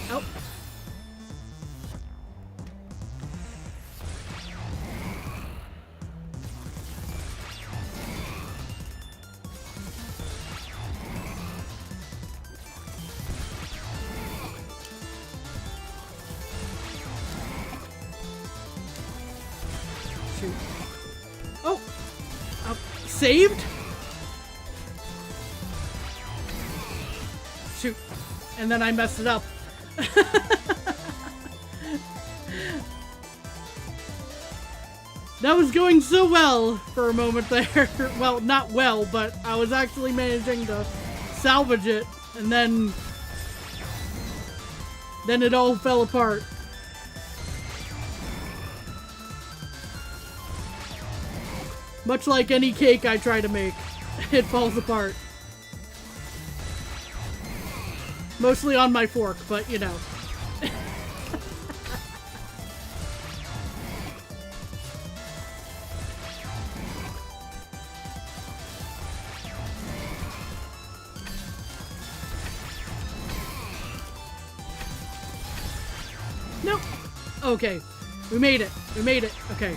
Oh. Shoot. Oh! Saved? Shoot. And then I messed it up. That was going so well for a moment there. Well, not well, but I was actually managing to salvage it, and then it all fell apart. Much like any cake I try to make, it falls apart. Mostly on my fork, but you know. Nope. Okay. We made it. We made it. Okay.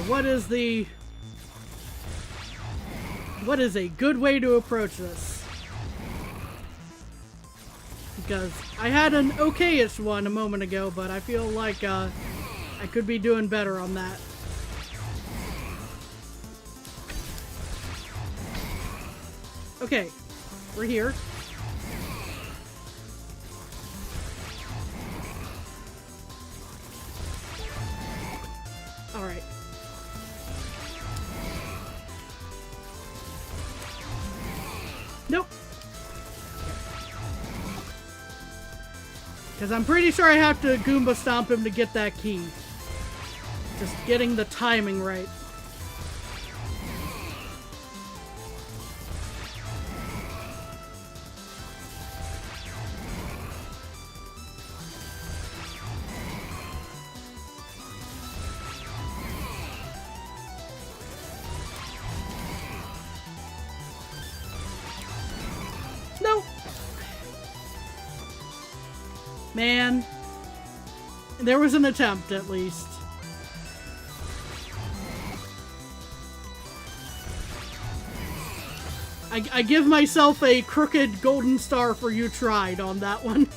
What is a good way to approach this? Because I had an okay-ish one a moment ago, but I feel like I could be doing better on that. Okay, we're here. All right. Nope. Because I'm pretty sure I have to Goomba Stomp him to get that key. Just getting the timing right. Man, there was an attempt at least. I give myself a crooked golden star for you tried on that one.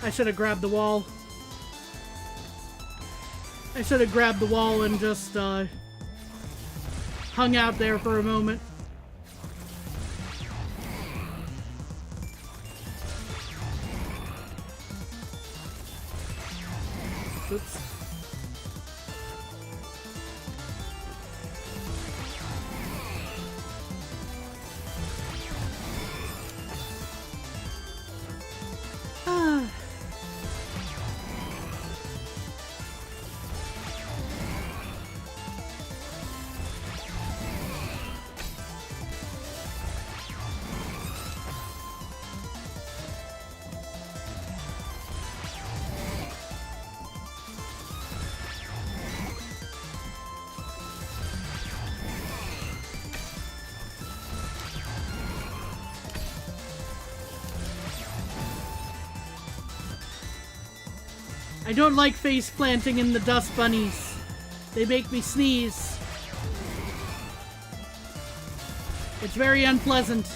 I should have grabbed the wall. I should have grabbed the wall and just hung out there for a moment. Oops. I don't like face planting in the dust bunnies. They make me sneeze. It's very unpleasant.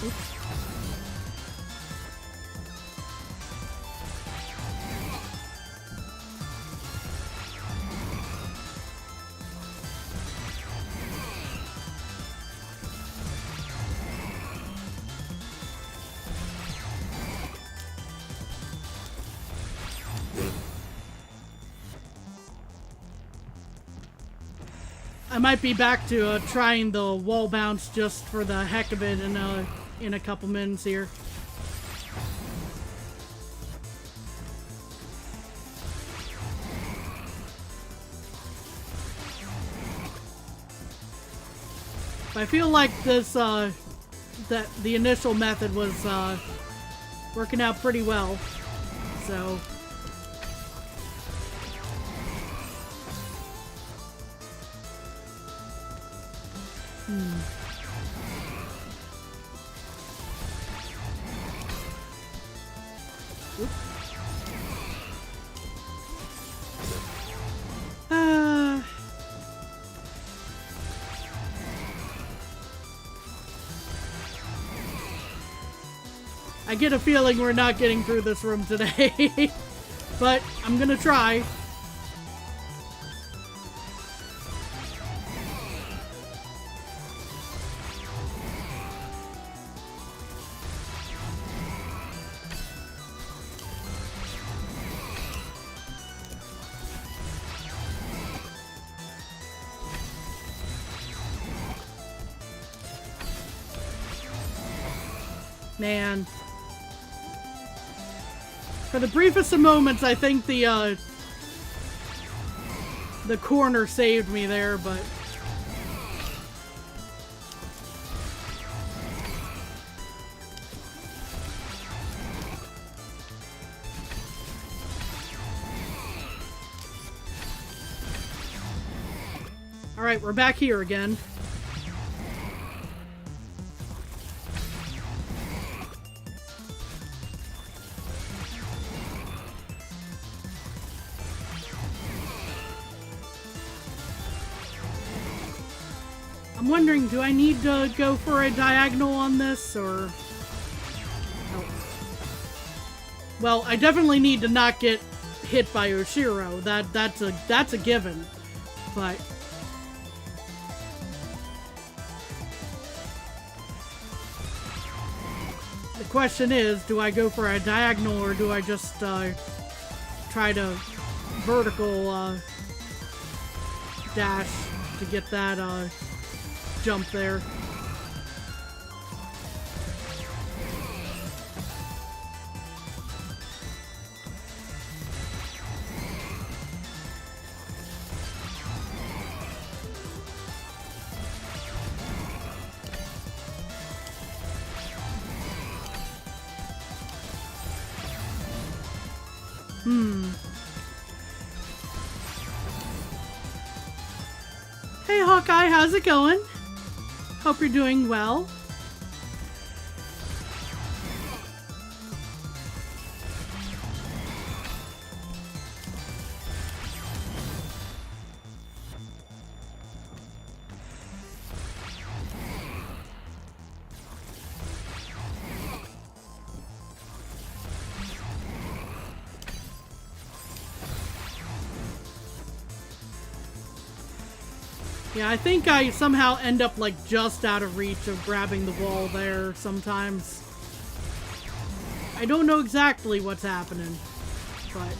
Oops. I might be back to trying the wall bounce just for the heck of it in a couple minutes here. I feel like this that the initial method was working out pretty well, so. I get a feeling we're not getting through this room today, but I'm gonna try. Man. For the briefest of moments, I think the corner saved me there, but... Alright, we're back here again. I'm wondering, do I need to go for a diagonal on this, or... Oh. Well, I definitely need to not get hit by Oshiro. That's a given. But... the question is, do I go for a diagonal, or do I just try to vertical dash to get that jump there? Hey Hawkeye, how's it going? Hope you're doing well. Yeah, I think I somehow end up like just out of reach of grabbing the wall there sometimes. I don't know exactly what's happening, but...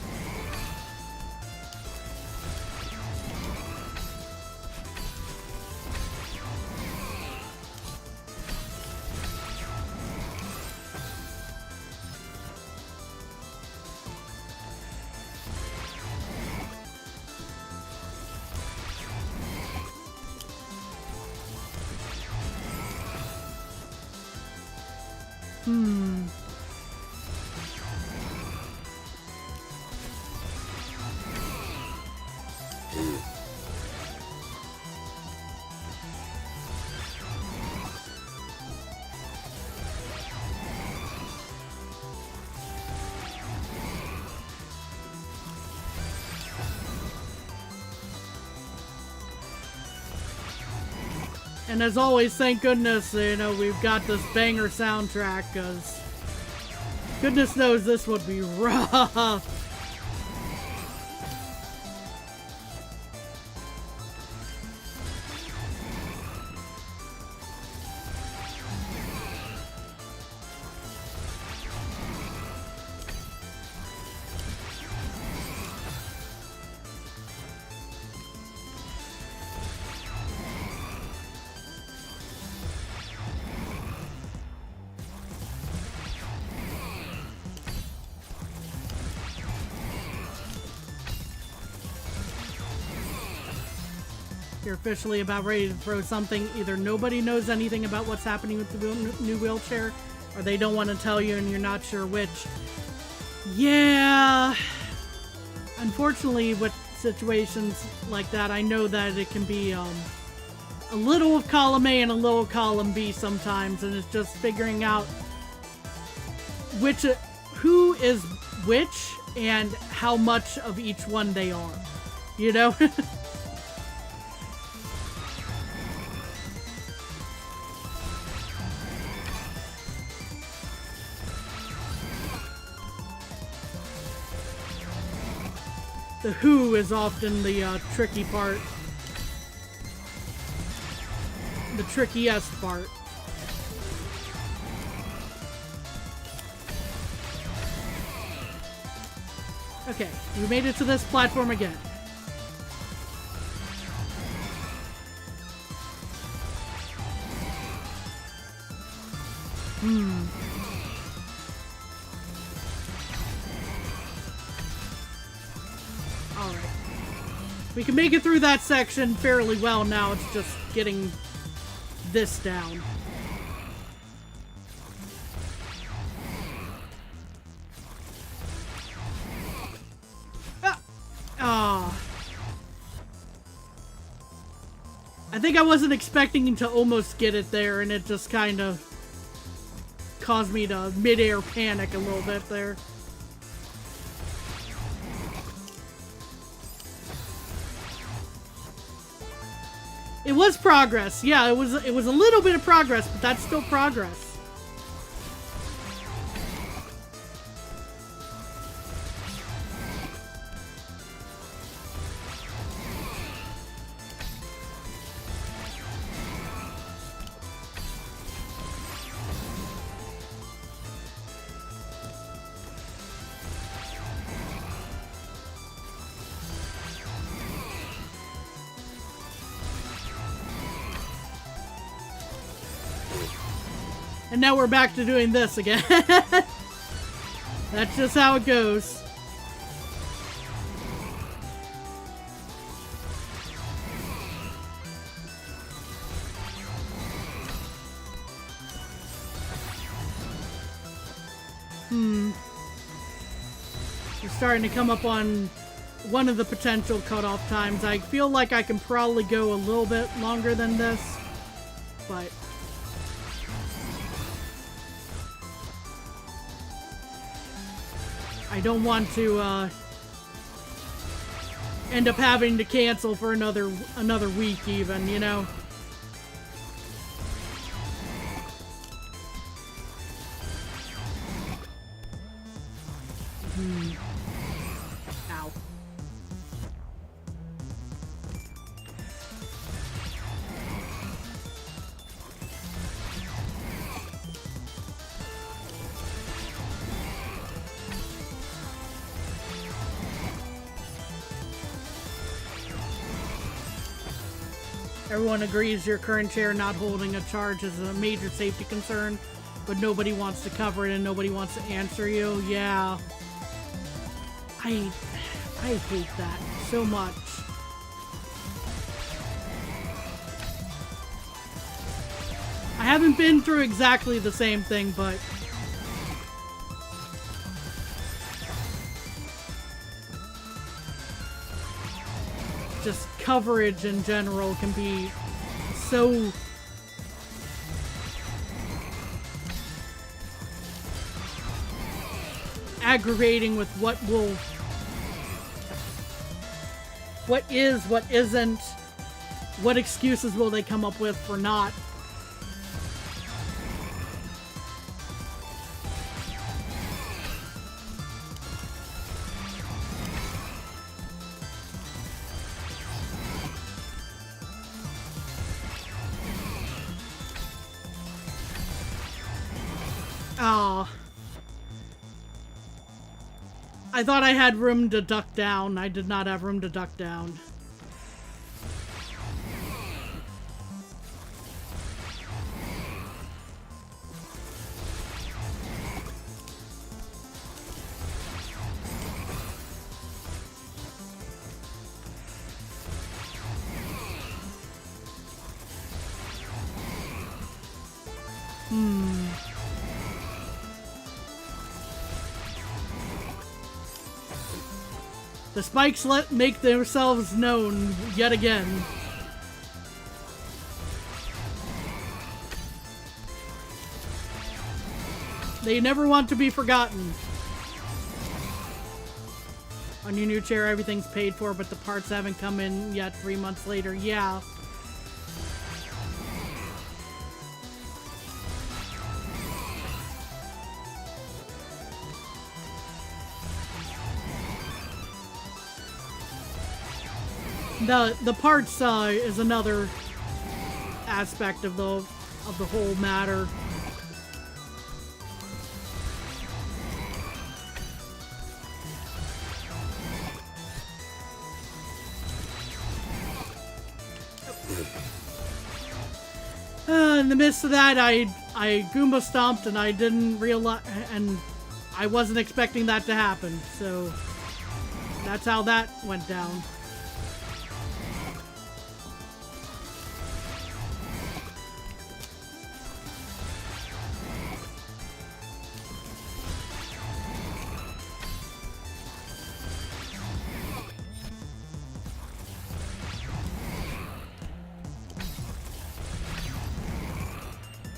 And as always, thank goodness, you know, we've got this banger soundtrack, because goodness knows this would be rough. You're officially about ready to throw something. Either nobody knows anything about what's happening with the new wheelchair, or they don't want to tell you and you're not sure which. Yeah. Unfortunately, with situations like that, I know that it can be a little of column A and a little of column B sometimes, and it's just figuring out who is which and how much of each one they are. You know? The who is often the tricky part. The trickiest part. Okay, we made it to this platform again. Alright. We can make it through that section fairly well now. It's just getting this down. I think I wasn't expecting to almost get it there, and it just kind of caused me to mid-air panic a little bit there. It was progress. Yeah, it was a little bit of progress, but that's still progress. And now we're back to doing this again. That's just how it goes. We're starting to come up on one of the potential cutoff times. I feel like I can probably go a little bit longer than this, but I don't want to end up having to cancel for another week even, you know? Ow. Everyone agrees your current chair not holding a charge is a major safety concern, but nobody wants to cover it and nobody wants to answer you. Yeah. I hate that so much. I haven't been through exactly the same thing, but just coverage in general can be so aggravating with what is, what isn't, What excuses will they come up with for not? Oh. I thought I had room to duck down. I did not have room to duck down. The spikes make themselves known yet again. They never want to be forgotten. On your new chair, everything's paid for, but the parts haven't come in yet 3 months later. Yeah. The parts is another aspect of the whole matter. In the midst of that, I Goomba stomped and I didn't realize, and I wasn't expecting that to happen. So that's how that went down.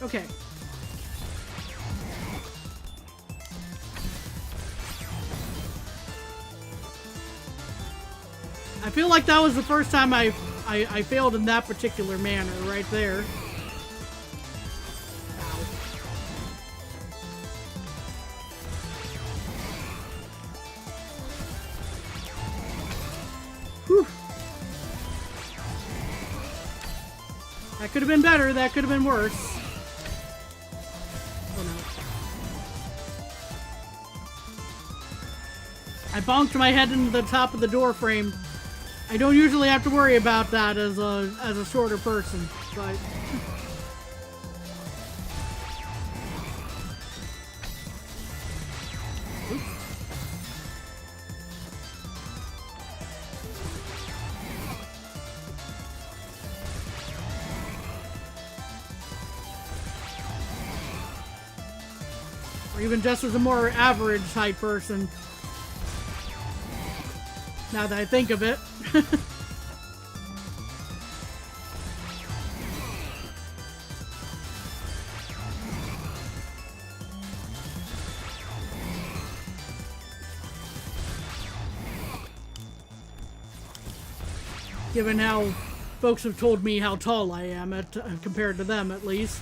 Okay. I feel like that was the first time I failed in that particular manner right there. Ow. Whew. That could have been better. That could have been worse. I bonked my head into the top of the door frame. I don't usually have to worry about that as a shorter person, but oops. Or even just as a more average height person. Now that I think of it. Given how folks have told me how tall I am, compared to them at least.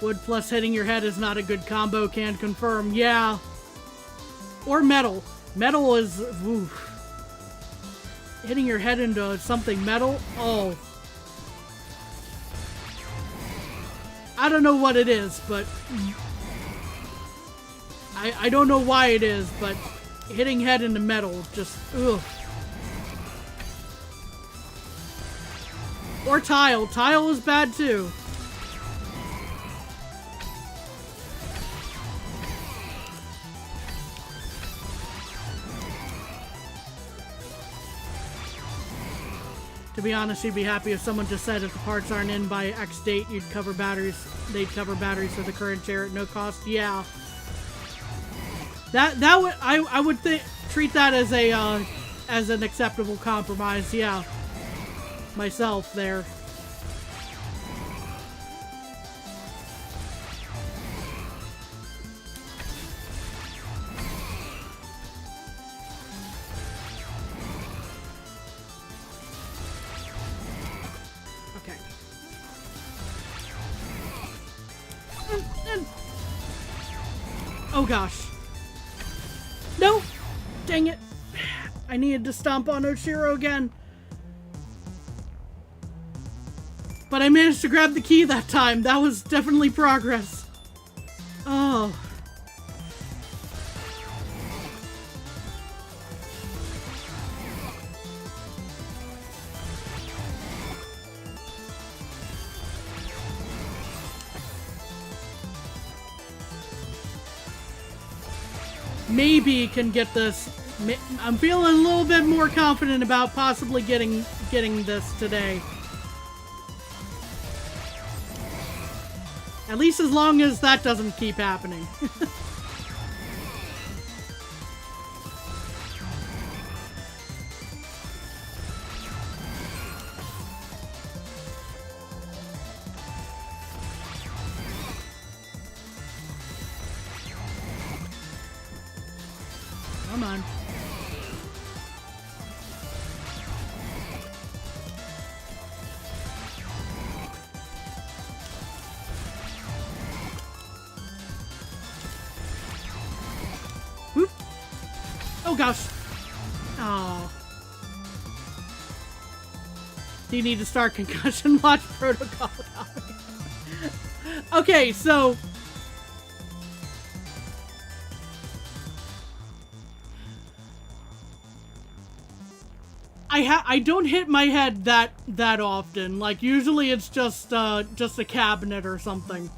Wood plus hitting your head is not a good combo, can confirm. Yeah. Or metal. Metal is... oof. Hitting your head into something metal? Oh. I don't know what it is, but... I don't know why it is, but hitting head into metal just... ugh. Or tile. Tile is bad too. To be honest, you'd be happy if someone just said if the parts aren't in by X date, they'd cover batteries for the current chair at no cost. Yeah. That would I would treat that as a as an acceptable compromise. Yeah, myself there. Okay. Oh gosh. No! Dang it. I needed to stomp on Oshiro again. But I managed to grab the key that time. That was definitely progress. Oh. Maybe can get this. I'm feeling a little bit more confident about possibly getting this today. At least as long as that doesn't keep happening. Come on. Whoop. Oh gosh. Oh. Do you need to start concussion watch protocol? Okay, so I don't hit my head that often. Like usually it's just a cabinet or something.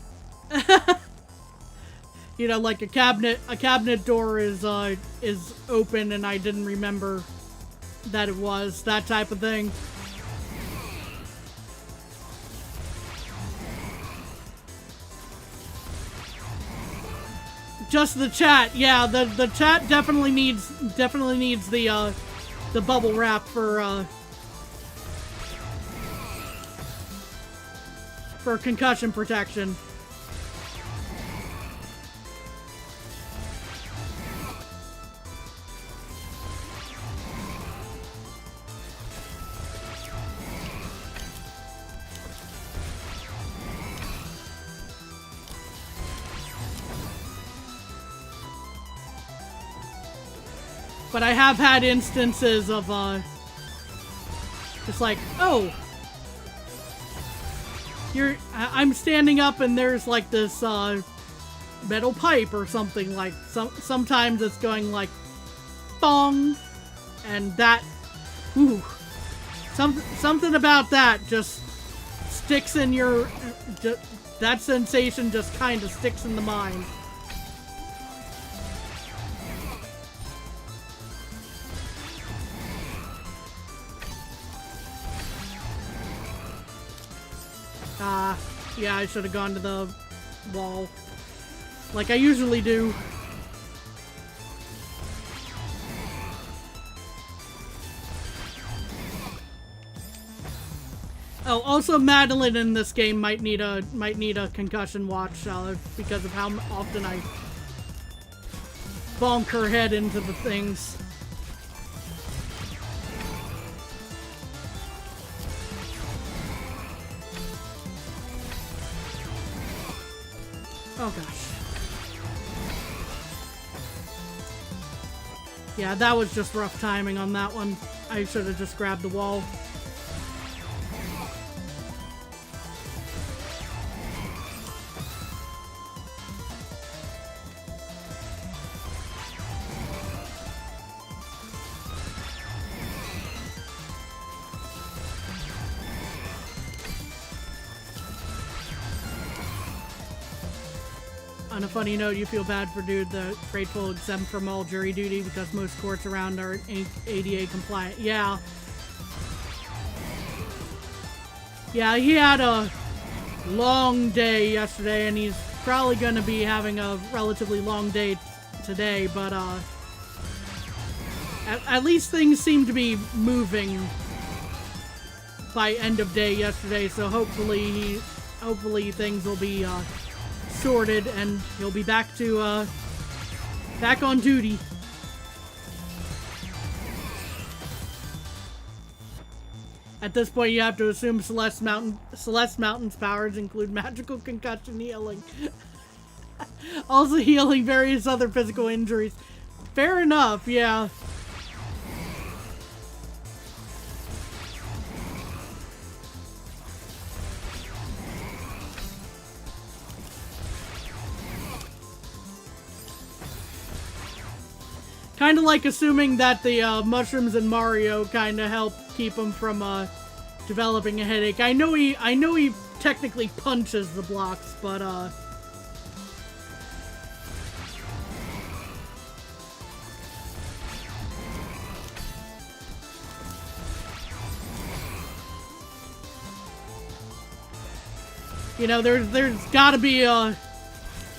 You know, like a cabinet door is open and I didn't remember that it was that type of thing. Just the chat, yeah. The chat definitely needs the bubble wrap for concussion protection. But I have had instances of, just like, oh, I'm standing up and there's like this, metal pipe or something, like, sometimes it's going like, bong, and that, ooh, something about that just sticks in your, that sensation just kind of sticks in the mind. Yeah, I should have gone to the wall. Like I usually do. Oh, also Madeline in this game might need a concussion watch because of how often I bonk her head into the things. Oh gosh. Yeah, that was just rough timing on that one. I should have just grabbed the wall. On a funny note, you feel bad for dude the grateful exempt from all jury duty because most courts around are ADA compliant. Yeah. Yeah, he had a long day yesterday and he's probably going to be having a relatively long day today, but at least things seem to be moving by end of day yesterday, so hopefully things will be sorted and he'll be back to back on duty. At this point, you have to assume Celeste Mountain's powers include magical concussion healing. Also healing various other physical injuries. Fair enough, yeah. Kind of like assuming that the mushrooms in Mario kind of help keep him from developing a headache. I know he technically punches the blocks, but you know, there's got to be an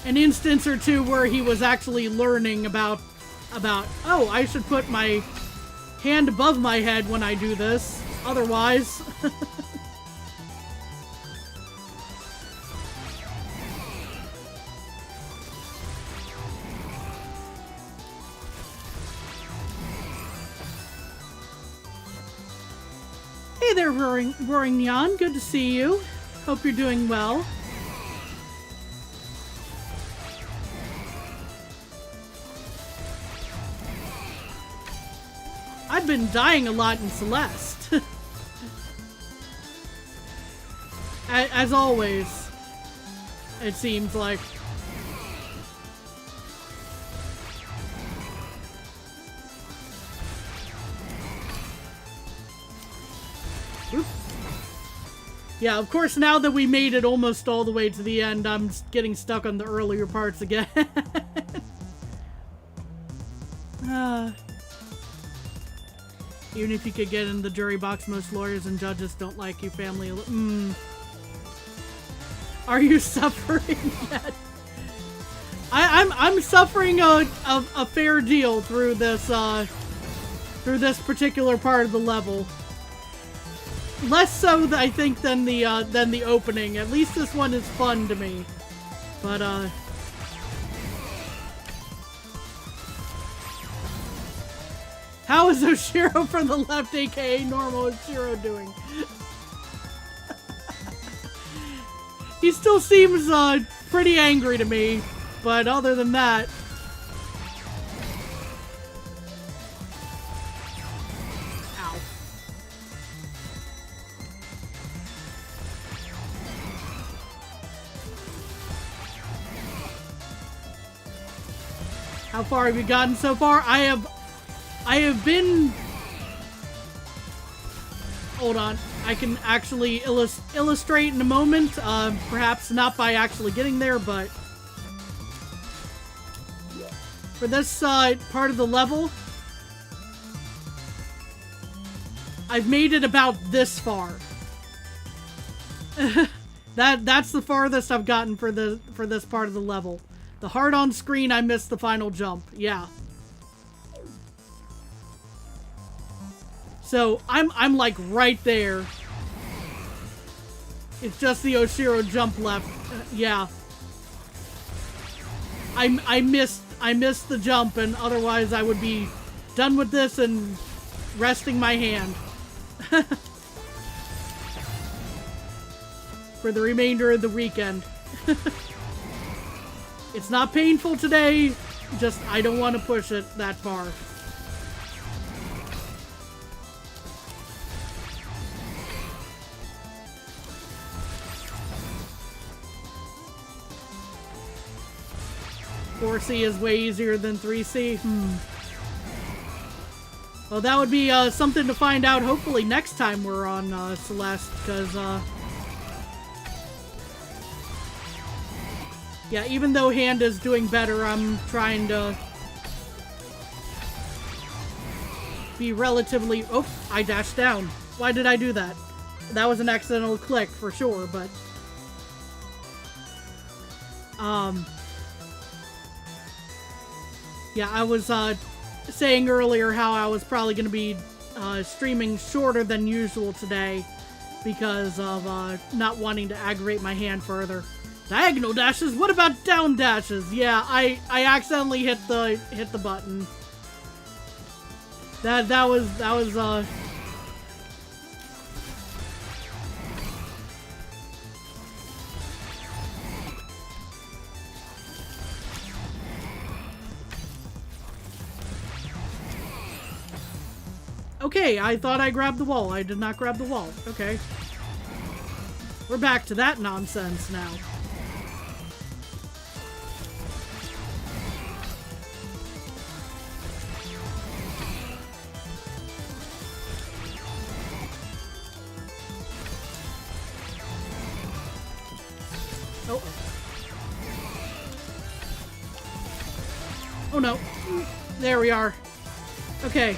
instance or two where he was actually learning about oh, I should put my hand above my head when I do this. Otherwise, hey there, Roaring Neon. Good to see you. Hope you're doing well. I've been dying a lot in Celeste. As always, it seems like. Oops. Yeah, of course, now that we made it almost all the way to the end, I'm getting stuck on the earlier parts again. Even if you could get in the jury box, most lawyers and judges don't like you, family. Are you suffering yet? I'm suffering a fair deal through this particular part of the level. Less so, I think, than the opening. At least this one is fun to me. But how is Oshiro from the left, aka normal Oshiro, doing? He still seems pretty angry to me, but other than that... Ow. How far have you gotten so far? I have been... Hold on. I can actually illustrate in a moment. Perhaps not by actually getting there, but... For this part of the level... I've made it about this far. That's the farthest I've gotten for this part of the level. The heart on screen, I missed the final jump. Yeah. So, I'm like right there. It's just the Oshiro jump left. Yeah. I missed the jump, and otherwise I would be done with this and resting my hand. For the remainder of the weekend. It's not painful today, just I don't want to push it that far. "4C is way easier than 3C. Well, that would be something to find out hopefully next time we're on Celeste, because yeah, even though Hand is doing better, I'm trying to be relatively... Oh, I dashed down. Why did I do that? That was an accidental click for sure, but Yeah, I was saying earlier how I was probably going to be streaming shorter than usual today because of not wanting to aggravate my hand further. Diagonal dashes? What about down dashes? Yeah, I accidentally hit the button. That was Okay, I thought I grabbed the wall. I did not grab the wall. Okay. We're back to that nonsense now. Oh. Oh no. There we are. Okay.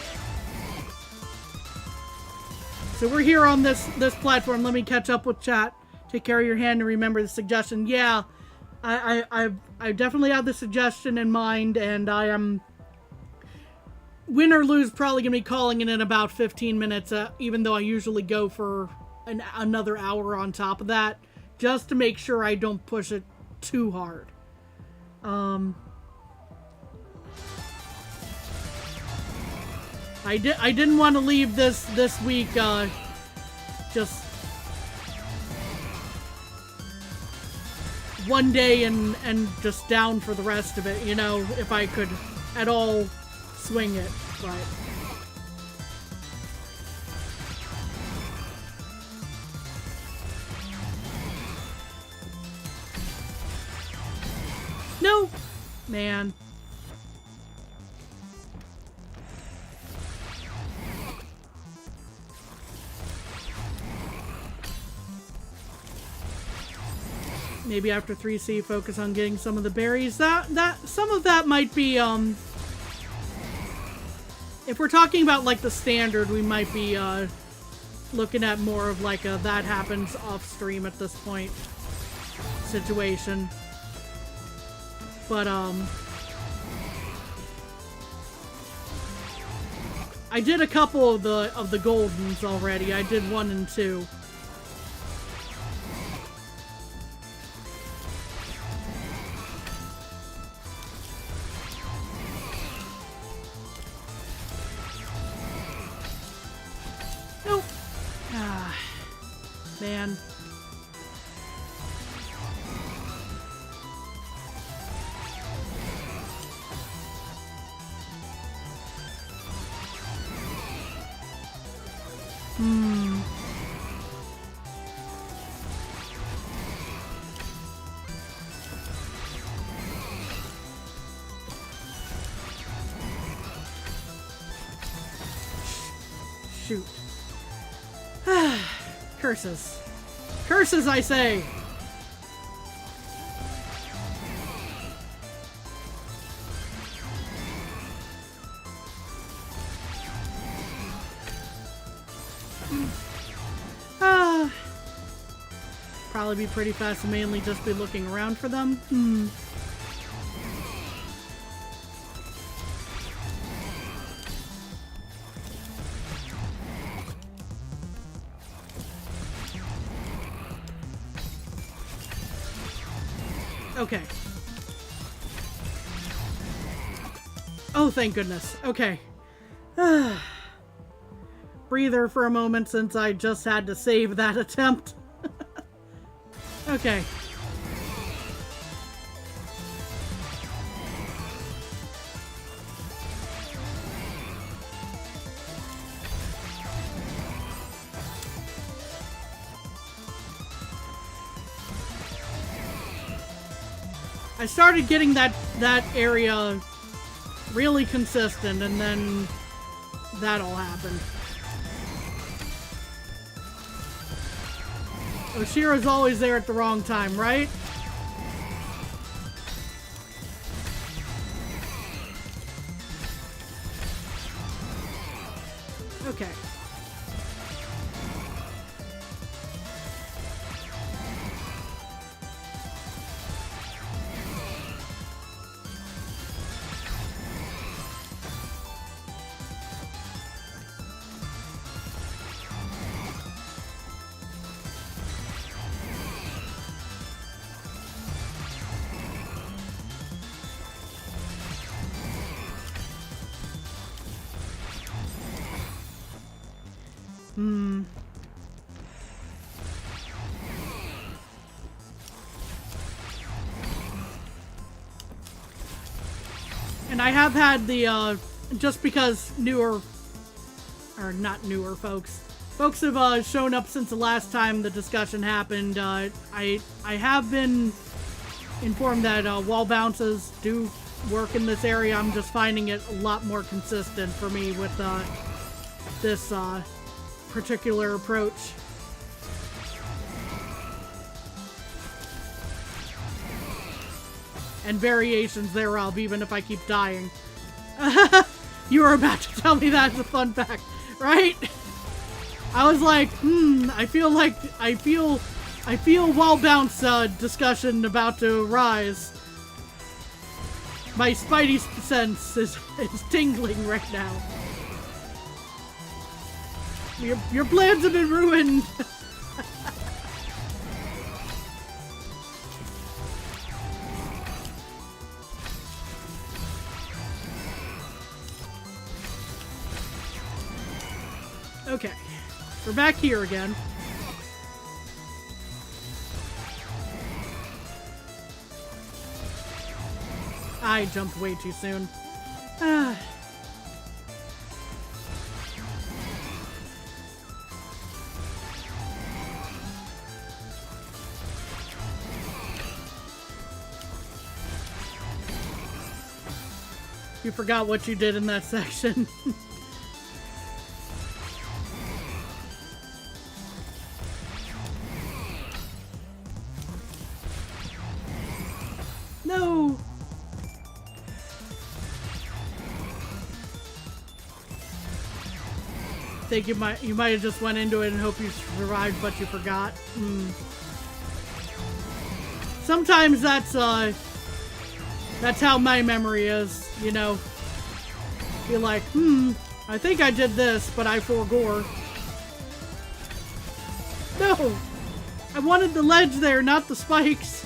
So we're here on this platform. Let me catch up with chat. Take care of your hand and remember the suggestion. Yeah, I definitely have the suggestion in mind, and I am, win or lose, probably gonna be calling it in about 15 minutes. Even though I usually go for another hour on top of that, just to make sure I don't push it too hard. I didn't want to leave this week just one day and just down for the rest of it, you know, if I could at all swing it, but no, man. Maybe after 3C, focus on getting some of the berries. Some of that might be, if we're talking about, like, the standard, we might be, looking at more of, like, a that happens off-stream at this point situation. But, I did a couple of the Goldens already. I did 1 and 2. Man. Shoot. Curses. Curses, I say! Probably be pretty fast and mainly just be looking around for them. Okay. Oh, thank goodness. Okay. Breather for a moment since I just had to save that attempt. Okay. I started getting that area really consistent, and then that all happened. Oshira's always there at the wrong time, right? Okay. And I have had the, just because newer, or not newer folks have shown up since the last time the discussion happened, I have been informed that wall bounces do work in this area. I'm just finding it a lot more consistent for me with this particular approach. And variations thereof, even if I keep dying. You were about to tell me that's a fun fact, right? I was like, I feel wall bounce discussion about to arise. My spidey sense is tingling right now. Your plans have been ruined. Okay, we're back here again. I jumped way too soon. You forgot what you did in that section. No! Think you might have just went into it and hope you survived, but you forgot. Sometimes that's how my memory is, you know. You're like, I think I did this, but I forgore. No! I wanted the ledge there, not the spikes.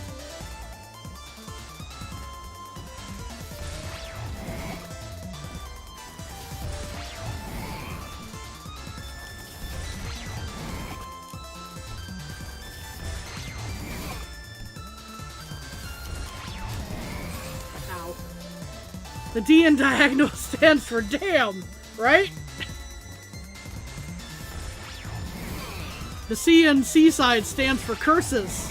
The D in diagonal stands for damn, right? The C in seaside stands for curses.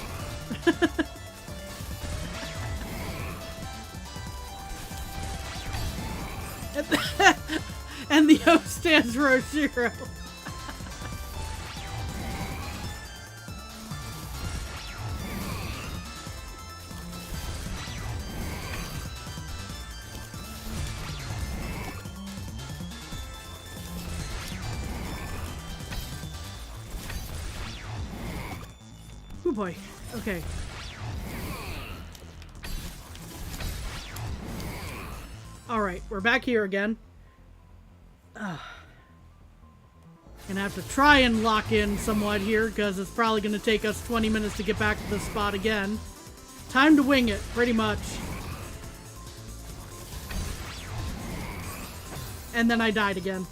And the O stands for Oshiro. Oh boy. Okay. Alright, we're back here again. Gonna have to try and lock in somewhat here, because it's probably gonna take us 20 minutes to get back to this spot again. Time to wing it, pretty much. And then I died again.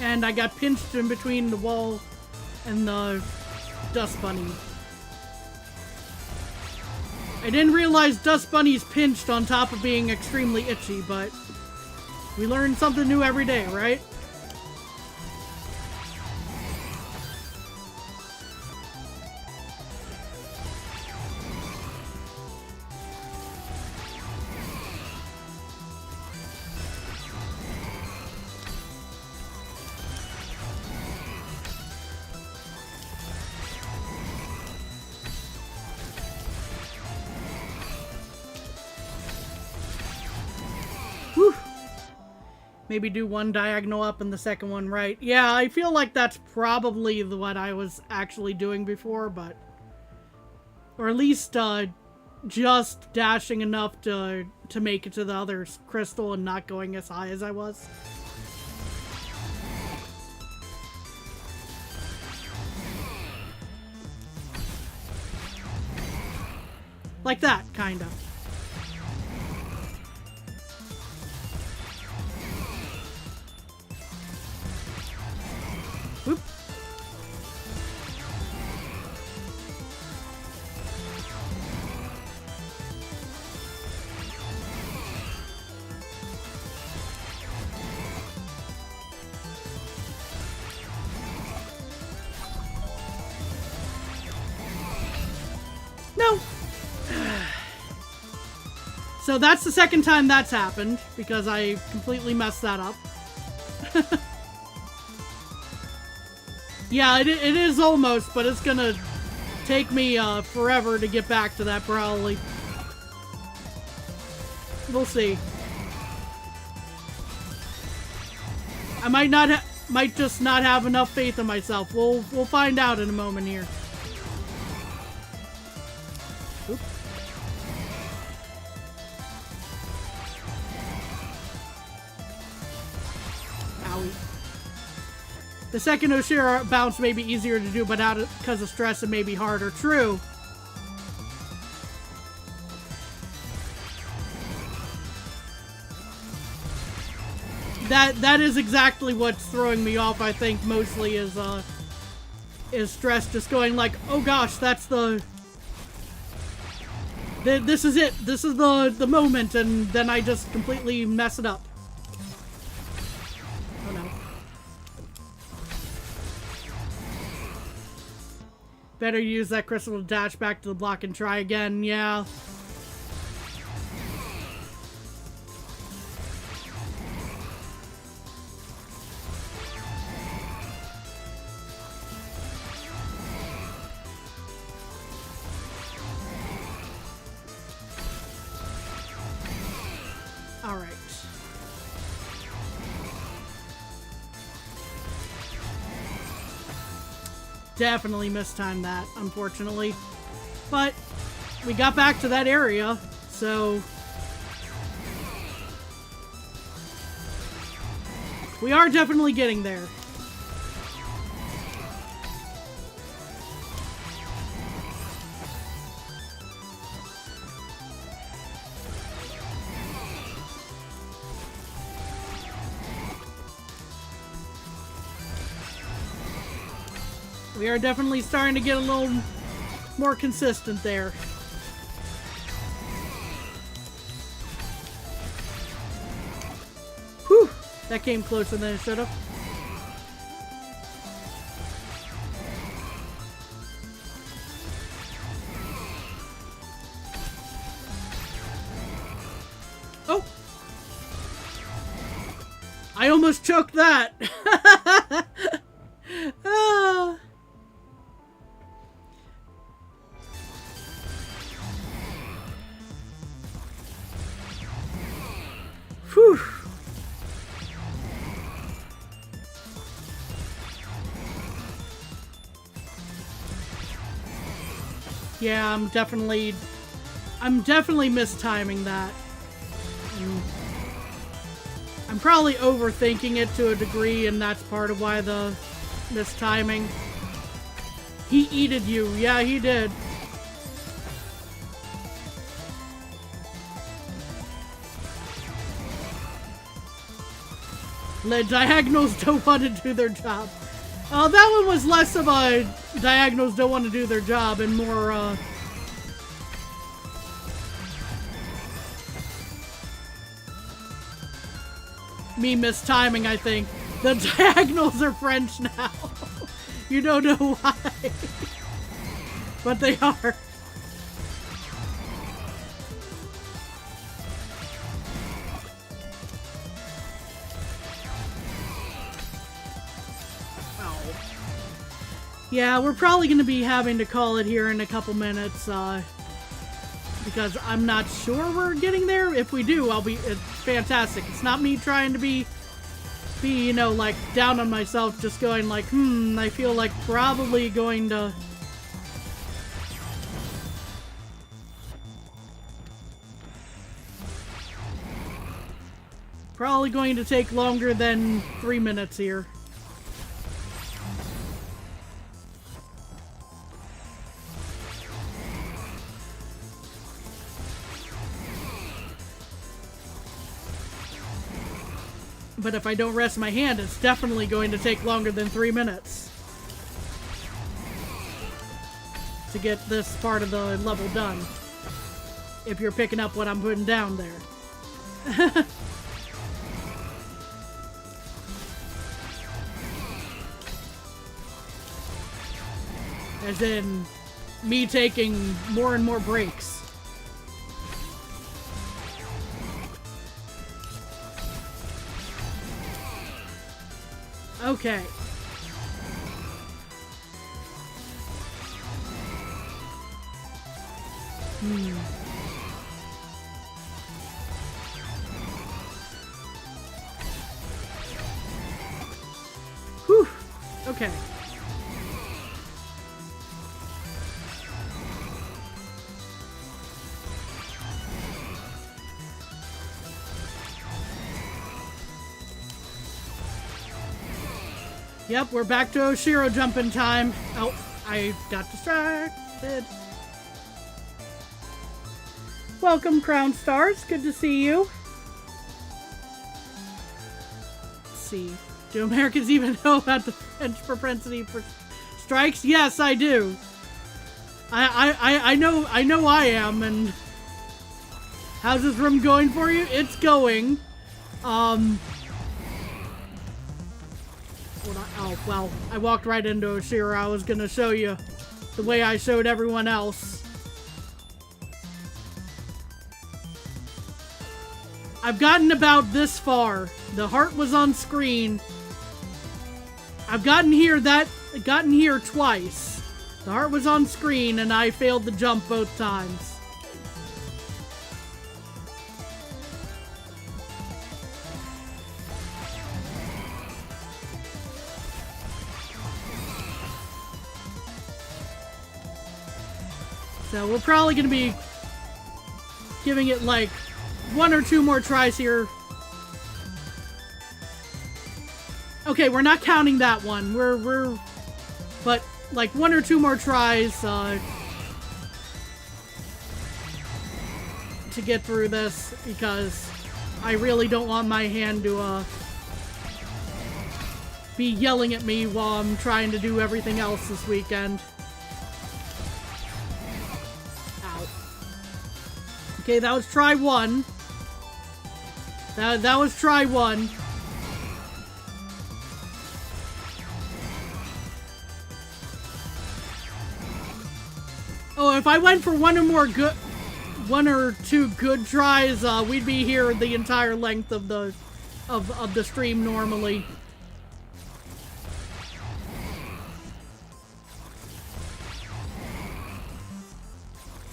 And I got pinched in between the wall and the dust bunny. I didn't realize dust bunny's pinched on top of being extremely itchy, but we learn something new every day, right? Maybe do one diagonal up and the second one right. Yeah, I feel like that's probably what I was actually doing before, but... Or at least, just dashing enough to make it to the other crystal and not going as high as I was. Like that, kinda. Whoop. No! So that's the second time that's happened, because I completely messed that up. Yeah, it is almost, but it's gonna take me forever to get back to that, probably. We'll see. I might just not have enough faith in myself. We'll find out in a moment here. Oop. Owie. The second Oshira bounce may be easier to do, but out because of stress it may be harder. True. That is exactly what's throwing me off, I think, mostly is stress, just going like, oh gosh, that's this is it. This is the moment, and then I just completely mess it up. Oh no. Better use that crystal to dash back to the block and try again, yeah. Alright. Definitely mistimed that, unfortunately. But we got back to that area, so we are definitely getting there. We are definitely starting to get a little more consistent there. Whew! That came closer than it should have. Oh! I almost choked that! Ah. Whew. Yeah, I'm definitely mistiming that. I'm probably overthinking it to a degree, and that's part of why the mistiming. He eated you. Yeah, he did. The diagonals don't want to do their job. That one was less of a diagonals don't want to do their job and more, me mistiming, I think. The diagonals are French now. You don't know why. But they are. Yeah, we're probably going to be having to call it here in a couple minutes, because I'm not sure we're getting there. If we do, it's fantastic. It's not me trying to be, you know, like, down on myself, just going like, I feel like probably going to... Probably going to take longer than 3 minutes here. But if I don't rest my hand, it's definitely going to take longer than 3 minutes to get this part of the level done. If you're picking up what I'm putting down there. As in, me taking more and more breaks. Okay. Whew. Okay. Yep, we're back to Oshiro jumping time. Oh, I got distracted. Welcome, Crown Stars. Good to see you. Let's see. Do Americans even know about the French propensity for strikes? Yes, I do. I know I am, and how's this room going for you? It's going. Oh, well, I walked right into Oshiro. I was gonna show you the way I showed everyone else. I've gotten about this far. The heart was on screen. I've gotten here twice. The heart was on screen and I failed the jump both times. So we're probably going to be giving it like 1 or 2 more tries here. Okay, we're not counting that one. But like 1 or 2 more tries to get through this, because I really don't want my hand to be yelling at me while I'm trying to do everything else this weekend. Okay, that was try 1. That was try 1. Oh, if I went for 1 or 2 good tries, we'd be here the entire length of the stream normally.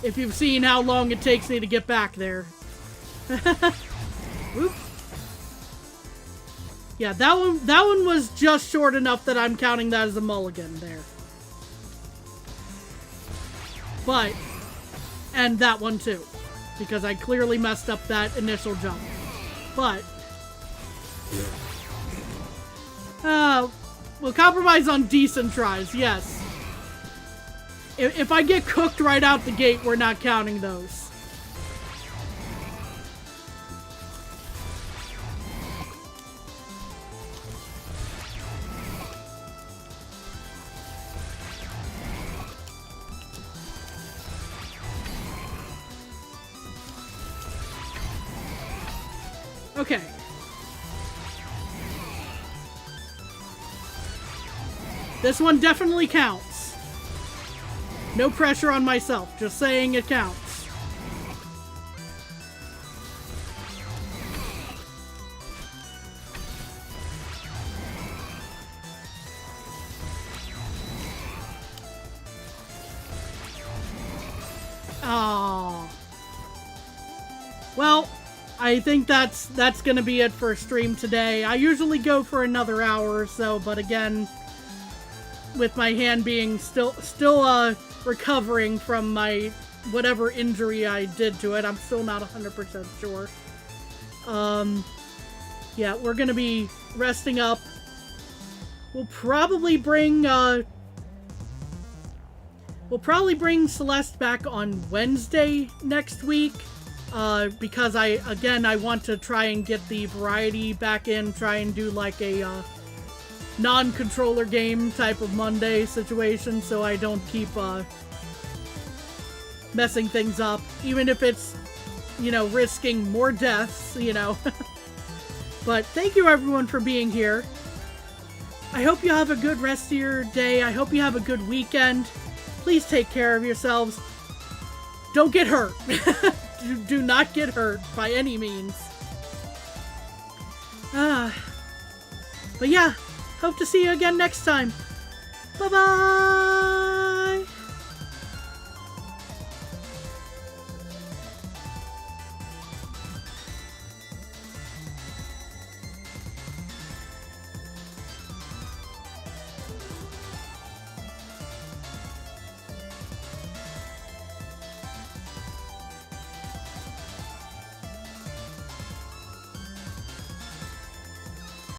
If you've seen how long it takes me to get back there. Whoop. Yeah, that one was just short enough that I'm counting that as a mulligan there. But, and that one too, because I clearly messed up that initial jump. But, we'll compromise on decent tries, yes. If I get cooked right out the gate, we're not counting those. Okay. This one definitely counts. No pressure on myself, just saying it counts. Oh. Well, I think that's gonna be it for stream today. I usually go for another hour or so, but again, with my hand being still recovering from my whatever injury I did to it, I'm still not 100% sure. yeah, we're gonna be resting up. We'll probably bring Celeste back on Wednesday next week. Because I want to try and get the variety back in, try and do like a non-controller game type of Monday situation, so I don't keep messing things up, even if it's, you know, risking more deaths, you know. But thank you everyone for being here. I hope you have a good rest of your day. I hope you have a good weekend. Please take care of yourselves. Don't get hurt. Do not get hurt by any means. But yeah, hope to see you again next time. Bye-bye!